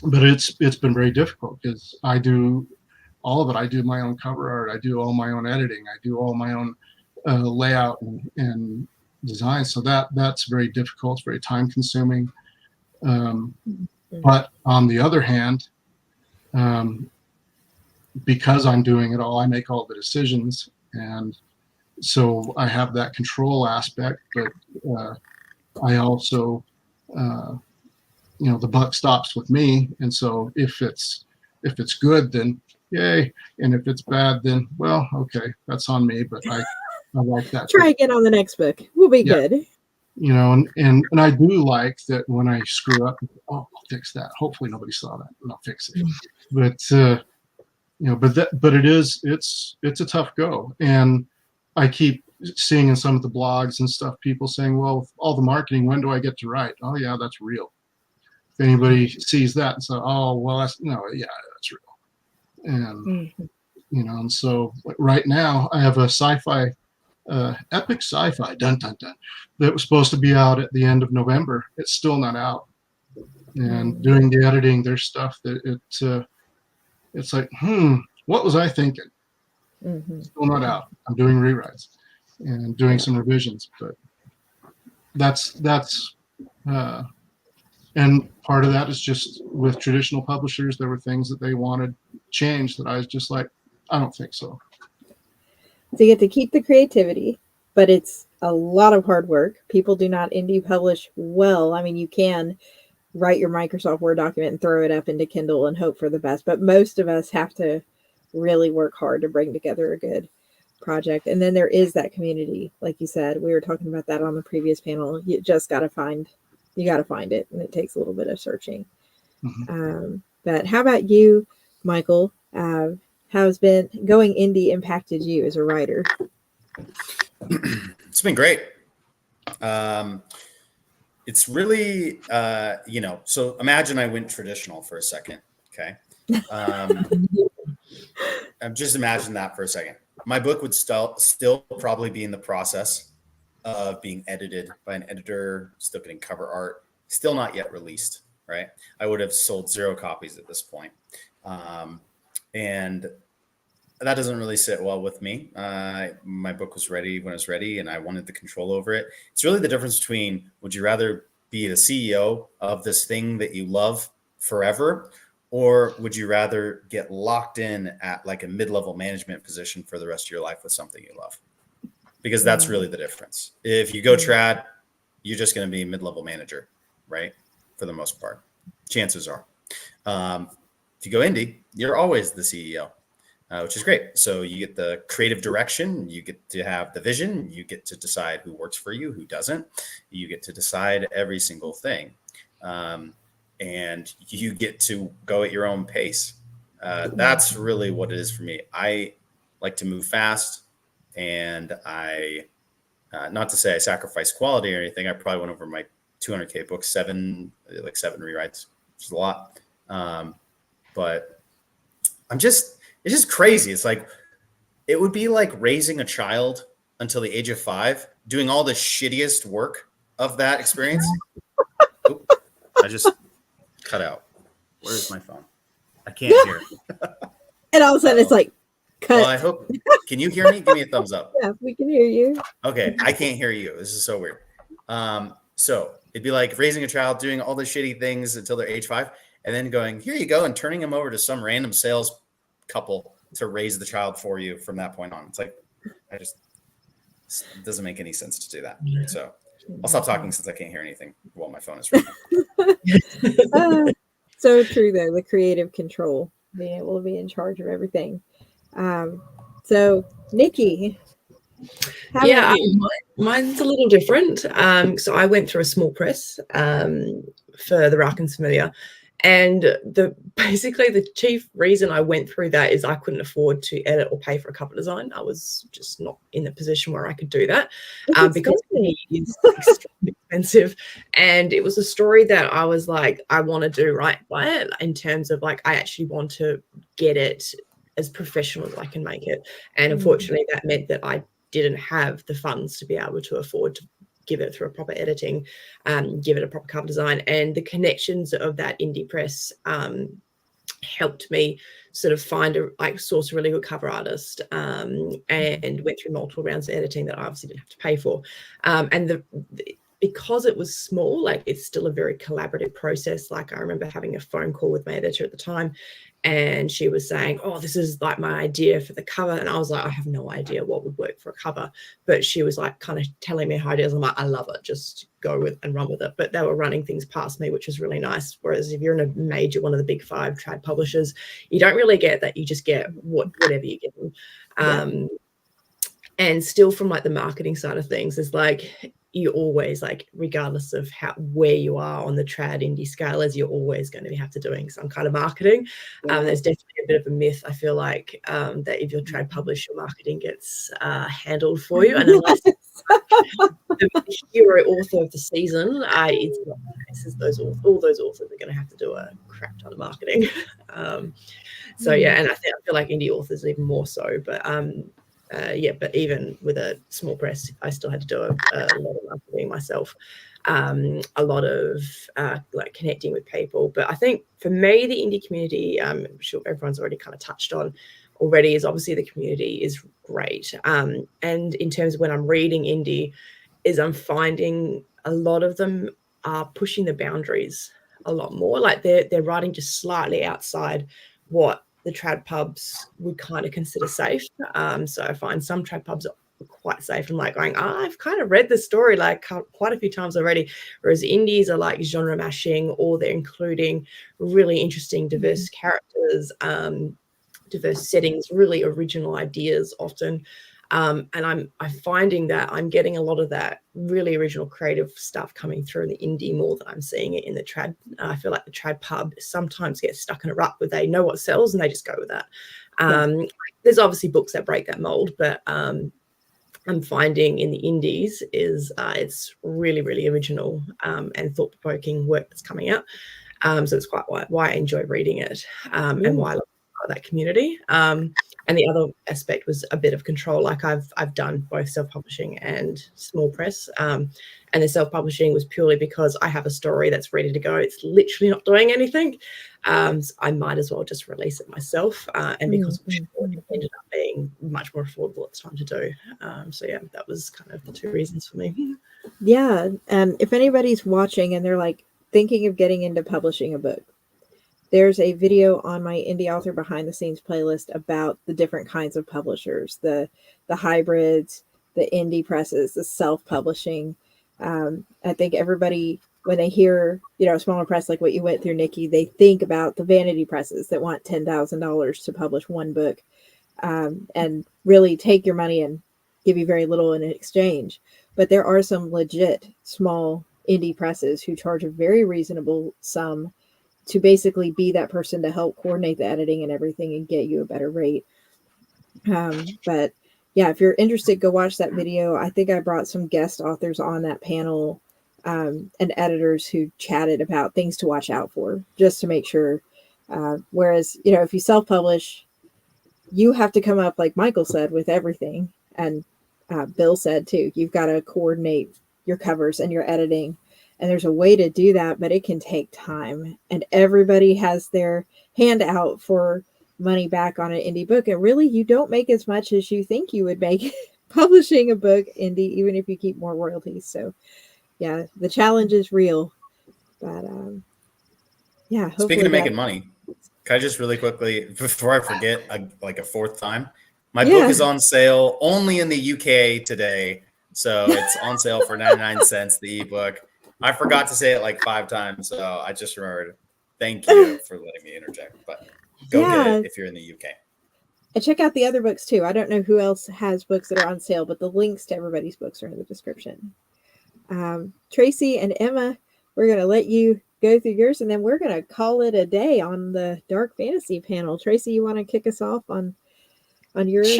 but it's been very difficult, because I do all of it. I do my own cover art. I do all my own editing. I do all my own layout and design. So that's very difficult. It's very time consuming. But on the other hand, because I'm doing it all, I make all the decisions, and so I have that control aspect. But I also, the buck stops with me, and so if it's good, then yay, and if it's bad, then well, okay, that's on me. But I like that. Try again on the next book. We'll be good. And I do like that when I screw up, I'll fix that. Hopefully nobody saw that, and I'll fix it. But but it's a tough go. And I keep seeing in some of the blogs and stuff, people saying, well, with all the marketing, when do I get to write? Oh yeah, that's real. If anybody sees that and says, oh well, that's real. And and so right now I have a sci-fi epic sci-fi dun dun dun that was supposed to be out at the end of November. It's still not out. And doing the editing, there's stuff that it's like, what was I thinking? Still not out. I'm doing rewrites and doing some revisions, but that's and part of that is just with traditional publishers, there were things that they wanted changed that I was just like, I don't think so. So you get to keep the creativity, but it's a lot of hard work. People do not indie publish well. I mean, you can write your Microsoft Word document and throw it up into Kindle and hope for the best. But most of us have to really work hard to bring together a good project. And then there is that community, like you said. We were talking about that on the previous panel. You just got to find it, and it takes a little bit of searching. But how about you, Michael? How's been going indie impacted you as a writer? It's been great. It's really, so imagine I went traditional for a second. Okay. Just imagine that for a second. My book would still probably be in the process of being edited by an editor, still getting cover art, still not yet released, right? I would have sold 0 copies at this point. And that doesn't really sit well with me. My book was ready when it was ready, and I wanted the control over it. It's really the difference between, would you rather be the CEO of this thing that you love forever, or would you rather get locked in at like a mid-level management position for the rest of your life with something you love? Because that's really the difference. If you go trad, you're just going to be a mid-level manager, right? For the most part, chances are. If you go indie, you're always the CEO. Which is great. So you get the creative direction, you get to have the vision, you get to decide who works for you, who doesn't. You get to decide every single thing. And you get to go at your own pace. That's really what it is for me. I like to move fast, and I, not to say I sacrifice quality or anything. I probably went over my 200K book, 7 rewrites, which is a lot. But it's just crazy. It's like, it would be like raising a child until the age of 5, doing all the shittiest work of that experience. Oop, I just cut out. Where's my phone? I can't hear. And all of a sudden it's like, cut. Well, I hope, can you hear me? Give me a thumbs up. Yeah, we can hear you. Okay, I can't hear you. This is so weird. So it'd be like raising a child, doing all the shitty things until they're age 5, and then going, here you go, and turning them over to some random sales couple to raise the child for you from that point on. It's like, it doesn't make any sense to do that. So I'll stop talking since I can't hear anything while my phone is ringing. So true, though, the creative control, being able to be in charge of everything. So Nikki, mine's a little different. So I went through a small press for the Rackens Familiar. And basically the chief reason I went through that is I couldn't afford to edit or pay for a cover design. I was just not in the position where I could do that because it is extremely expensive. And it was a story that I was like, I want to do right by it, in terms of like, I actually want to get it as professional as I can make it. And unfortunately that meant that I didn't have the funds to be able to afford to give it through a proper editing, give it a proper cover design. And the connections of that indie press helped me sort of source a really good cover artist, and went through multiple rounds of editing that I obviously didn't have to pay for. And because it was small, like, it's still a very collaborative process. Like, I remember having a phone call with my editor at the time, and she was saying, oh, this is like my idea for the cover. And I was like, I have no idea what would work for a cover. But she was like kind of telling me her ideas. I'm like, I love it. Just go with and run with it. But they were running things past me, which was really nice. Whereas if you're in a major, one of the big 5 trad publishers, you don't really get that. You just get whatever you get them. And still, from like the marketing side of things, is like, you always, like, regardless of where you are on the trad indie scale, as you're always going to have to doing some kind of marketing. There's definitely a bit of a myth, I feel like, that if you're trad published, your marketing gets handled for you, and unless the hero author of the season, it's not the case. All those authors are going to have to do a crap ton of marketing. So yeah, and I feel like indie authors even more so, but but even with a small press, I still had to do a lot of marketing myself, a lot of like connecting with people. But I think for me, the indie community, I'm sure everyone's already kind of touched on already, is obviously the community is great. And in terms of when I'm reading indie, is I'm finding a lot of them are pushing the boundaries a lot more. Like, they're writing just slightly outside what the trad pubs would kind of consider safe. So I find some trad pubs quite safe. I'm like going, I've kind of read this story like quite a few times already. Whereas indies are like genre mashing, or they're including really interesting, diverse characters, diverse settings, really original ideas often. And I'm finding that I'm getting a lot of that really original creative stuff coming through in the indie more than I'm seeing it in the trad. I feel like the trad pub sometimes gets stuck in a rut where they know what sells and they just go with that. There's obviously books that break that mold, but I'm finding in the indies is it's really, really original and thought-provoking work that's coming out. So it's quite why I enjoy reading it, and why I love that community. And the other aspect was a bit of control. Like I've done both self-publishing and small press. And the self-publishing was purely because I have a story that's ready to go. It's literally not doing anything. So I might as well just release it myself. And because it ended up being much more affordable at the time to do. So yeah, that was kind of the two reasons for me. Yeah. If anybody's watching and they're like thinking of getting into publishing a book, there's a video on my Indie Author Behind the Scenes playlist about the different kinds of publishers, the hybrids, the indie presses, the self-publishing. I think everybody, when they hear, a smaller press like what you went through, Nikki, they think about the vanity presses that want $10,000 to publish one book, and really take your money and give you very little in exchange. But there are some legit small indie presses who charge a very reasonable sum to basically be that person to help coordinate the editing and everything and get you a better rate. But yeah, if you're interested, go watch that video. I think I brought some guest authors on that panel, and editors who chatted about things to watch out for, just to make sure. Whereas, if you self-publish, you have to come up, like Michael said, with everything. And Bill said too, you've got to coordinate your covers and your editing. And there's a way to do that, but it can take time. And everybody has their hand out for money back on an indie book. And really, you don't make as much as you think you would make publishing a book indie, even if you keep more royalties. So yeah, the challenge is real. But yeah. Speaking of making money, can I just really quickly, before I forget, like a fourth time, my book is on sale only in the UK today. So it's on sale for 99 cents, the ebook. I forgot to say it like 5 times, so I just remembered. Thank you for letting me interject. But go get it if you're in the UK. And check out the other books too. I don't know who else has books that are on sale, but the links to everybody's books are in the description. Tracy and Emma, we're going to let you go through yours, and then we're going to call it a day on the dark fantasy panel. Tracy, you want to kick us off on yours?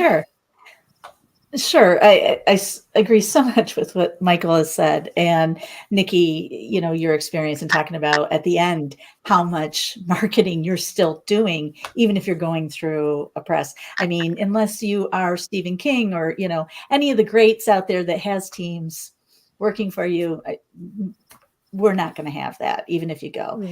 Sure. I agree so much with what Michael has said. And Nikki, your experience in talking about at the end, how much marketing you're still doing, even if you're going through a press. I mean, unless you are Stephen King or, any of the greats out there that has teams working for you, we're not going to have that, even if you go.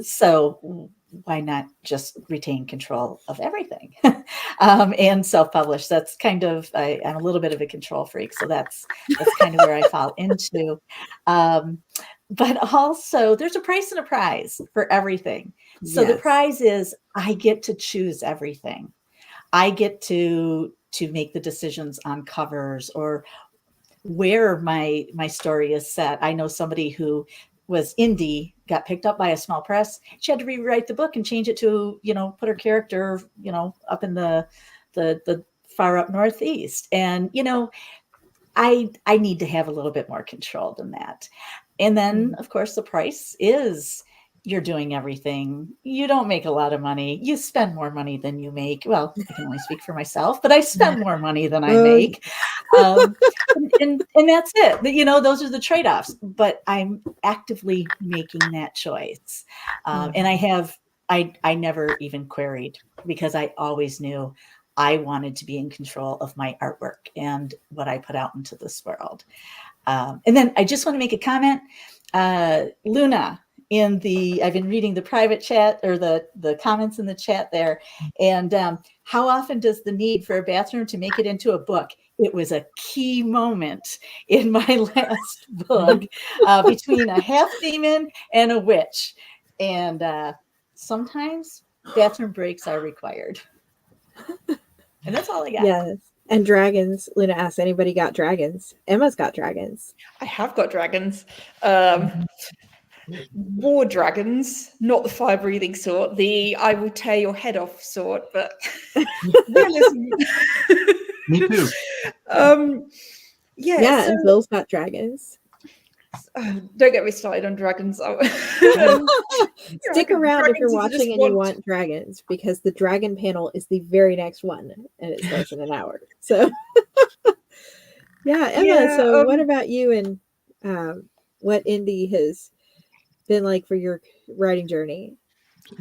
So why not just retain control of everything and self-publish? That's kind of, I'm a little bit of a control freak. So that's kind of where I fall into. But also there's a price and a prize for everything. So the prize is I get to choose everything. I get to make the decisions on covers or where my story is set. I know somebody who was indie, got picked up by a small press. She had to rewrite the book and change it to, put her character, up in the far up Northeast. And, I need to have a little bit more control than that. And then, of course, the price is you're doing everything. You don't make a lot of money. You spend more money than you make. Well, I can only speak for myself, but I spend more money than I make. And that's it. Those are the trade-offs, but I'm actively making that choice. And I never even queried, because I always knew I wanted to be in control of my artwork and what I put out into this world. And then I just want to make a comment. Luna, I've been reading the private chat or the comments in the chat there. And how often does the need for a bathroom to make it into a book? It was a key moment in my last book between a half demon and a witch. And sometimes bathroom breaks are required. And that's all I got. Yes. And dragons. Luna asks, anybody got dragons? Emma's got dragons. I have got dragons. War dragons, not the fire-breathing sort, the I will tear your head off sort, but realism. Me too. Yeah, So, and Bill's got dragons. don't get me started on dragons. Stick around if you're dragons watching and you want dragons, because the dragon panel is the very next one, and it starts in an hour. So, yeah, Emma. Yeah, So, what about you, and what indie has been like for your writing journey?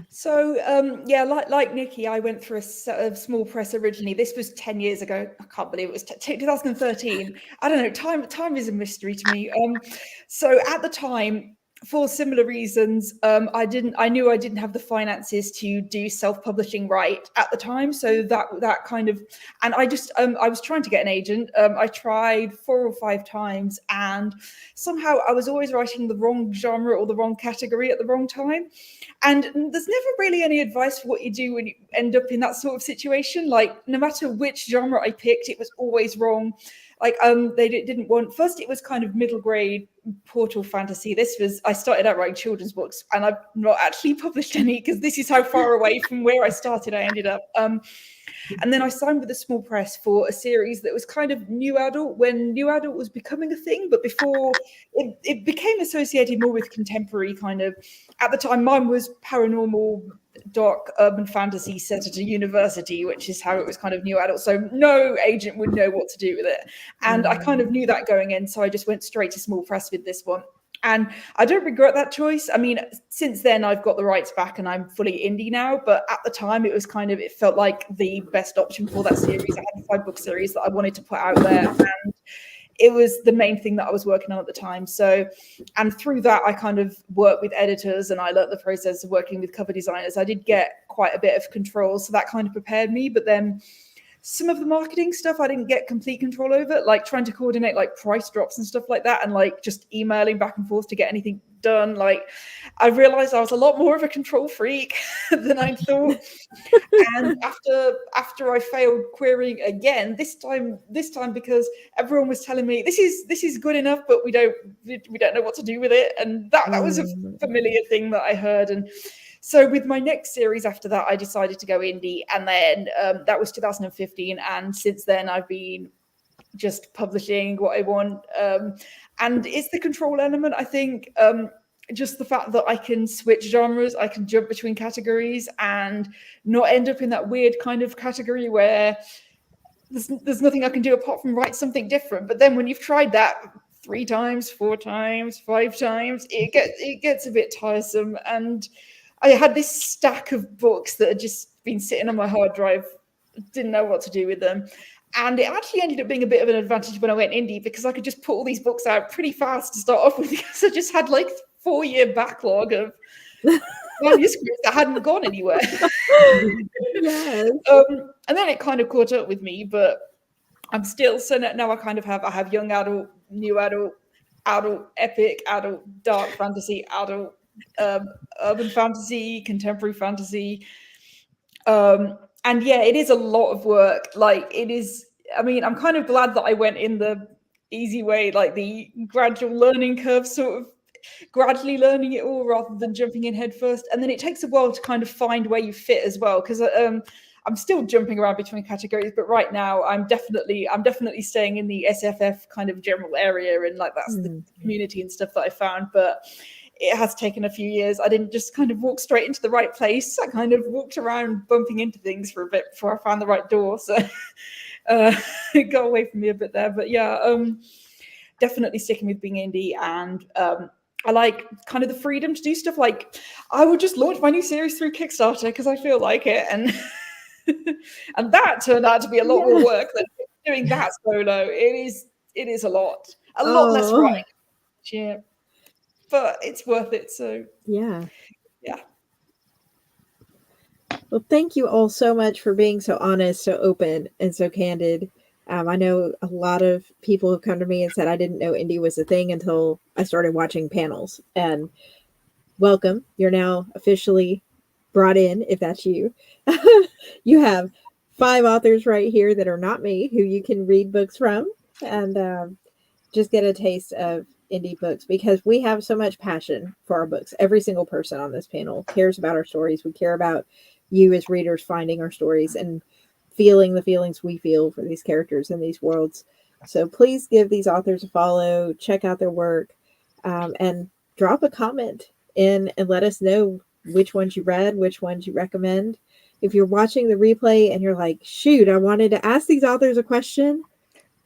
So yeah, like Nikki, I went through a small press originally. This was 10 years ago. I can't believe it was 2013. I don't know. Time is a mystery to me. So at the time, for similar reasons, I knew I didn't have the finances to do self-publishing right at the time. So that kind of, and I just I was trying to get an agent. I tried 4 or 5 times, and somehow I was always writing the wrong genre or the wrong category at the wrong time. And there's never really any advice for what you do when you end up in that sort of situation. Like, no matter which genre I picked, it was always wrong. Like, they didn't want, first it was kind of middle grade portal fantasy. I started out writing children's books, and I've not actually published any, because this is how far away from where I started I ended up. And then I signed with a small press for a series that was kind of new adult, when new adult was becoming a thing, but before it became associated more with contemporary kind of. At the time, mine was paranormal, dark urban fantasy set at a university, which is how it was kind of new adult. So no agent would know what to do with it. And I kind of knew that going in, so I just went straight to small press with this one. And I don't regret that choice. I mean, since then I've got the rights back and I'm fully indie now. But at the time it was it felt like the best option for that series. I had a 5-book series that I wanted to put out there, and it was the main thing that I was working on at the time. So, and through that, I kind of worked with editors, and I learned the process of working with cover designers. I did get quite a bit of control, so that kind of prepared me. But then some of the marketing stuff I didn't get complete control over, like trying to coordinate like price drops and stuff like that, and like just emailing back and forth to get anything done. Like, I realized I was a lot more of a control freak than I thought. And after I failed querying again, this time because everyone was telling me this is good enough, but we don't know what to do with it, and that was a familiar thing that I heard. And so with my next series after that, I decided to go indie, and then that was 2015. And since then, I've been just publishing what I want. And it's the control element, I think. Just the fact that I can switch genres, I can jump between categories and not end up in that weird kind of category where there's nothing I can do apart from write something different. But then when you've tried that 3 times, 4 times, 5 times, it gets a bit tiresome. And I had this stack of books that had just been sitting on my hard drive, didn't know what to do with them. And it actually ended up being a bit of an advantage when I went indie, because I could just put all these books out pretty fast to start off with, because I just had like 4-year backlog of manuscripts that hadn't gone anywhere. Yes. And then it kind of caught up with me, but I'm still, so now I have young adult, new adult, adult epic, adult dark fantasy, adult urban fantasy, contemporary fantasy. And yeah, it is a lot of work. Like, it is, I mean, I'm kind of glad that I went in the easy way, like the gradual learning curve, sort of gradually learning it all rather than jumping in head first. And then it takes a while to kind of find where you fit as well, because I'm still jumping around between categories, but right now I'm definitely staying in the SFF kind of general area, and like that's the community and stuff that I found. But it has taken a few years. I didn't just kind of walk straight into the right place. I kind of walked around bumping into things for a bit before I found the right door. So it got away from me a bit there. But yeah, definitely sticking with being indie. And I like kind of the freedom to do stuff. Like, I would just launch my new series through Kickstarter because I feel like it. And and that turned out to be a lot more work than doing that solo. It is a lot less writing. Yeah. But it's worth it. So yeah. Well, thank you all so much for being so honest, so open, and so candid. I know a lot of people have come to me and said I didn't know indie was a thing until I started watching panels. And welcome. You're now officially brought in, if that's you. You have 5 authors right here that are not me who you can read books from and just get a taste of indie books, because we have so much passion for our books. Every single person on this panel cares about our stories. We care about you as readers finding our stories and feeling the feelings we feel for these characters in these worlds. So please give these authors a follow, check out their work, and drop a comment in and let us know which ones you read, which ones you recommend. If you're watching the replay and you're like, shoot, I wanted to ask these authors a question,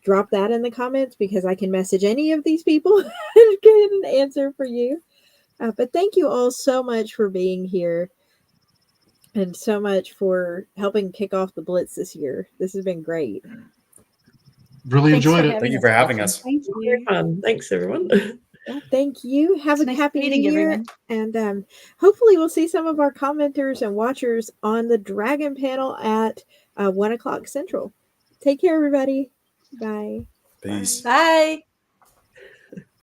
drop that in the comments, because I can message any of these people and get an answer for you. But thank you all so much for being here and so much for helping kick off the Blitz this year. This has been great. Really Thanks enjoyed for it. having Thank you us, for having Katherine. us. Thank Very you. fun. Thanks, everyone. Yeah, thank you. Have It's a nice happy meeting new year. everyone. And hopefully we'll see some of our commenters and watchers on the Dragon panel at 1 o'clock Central. Take care, everybody. Bye. Peace. Bye.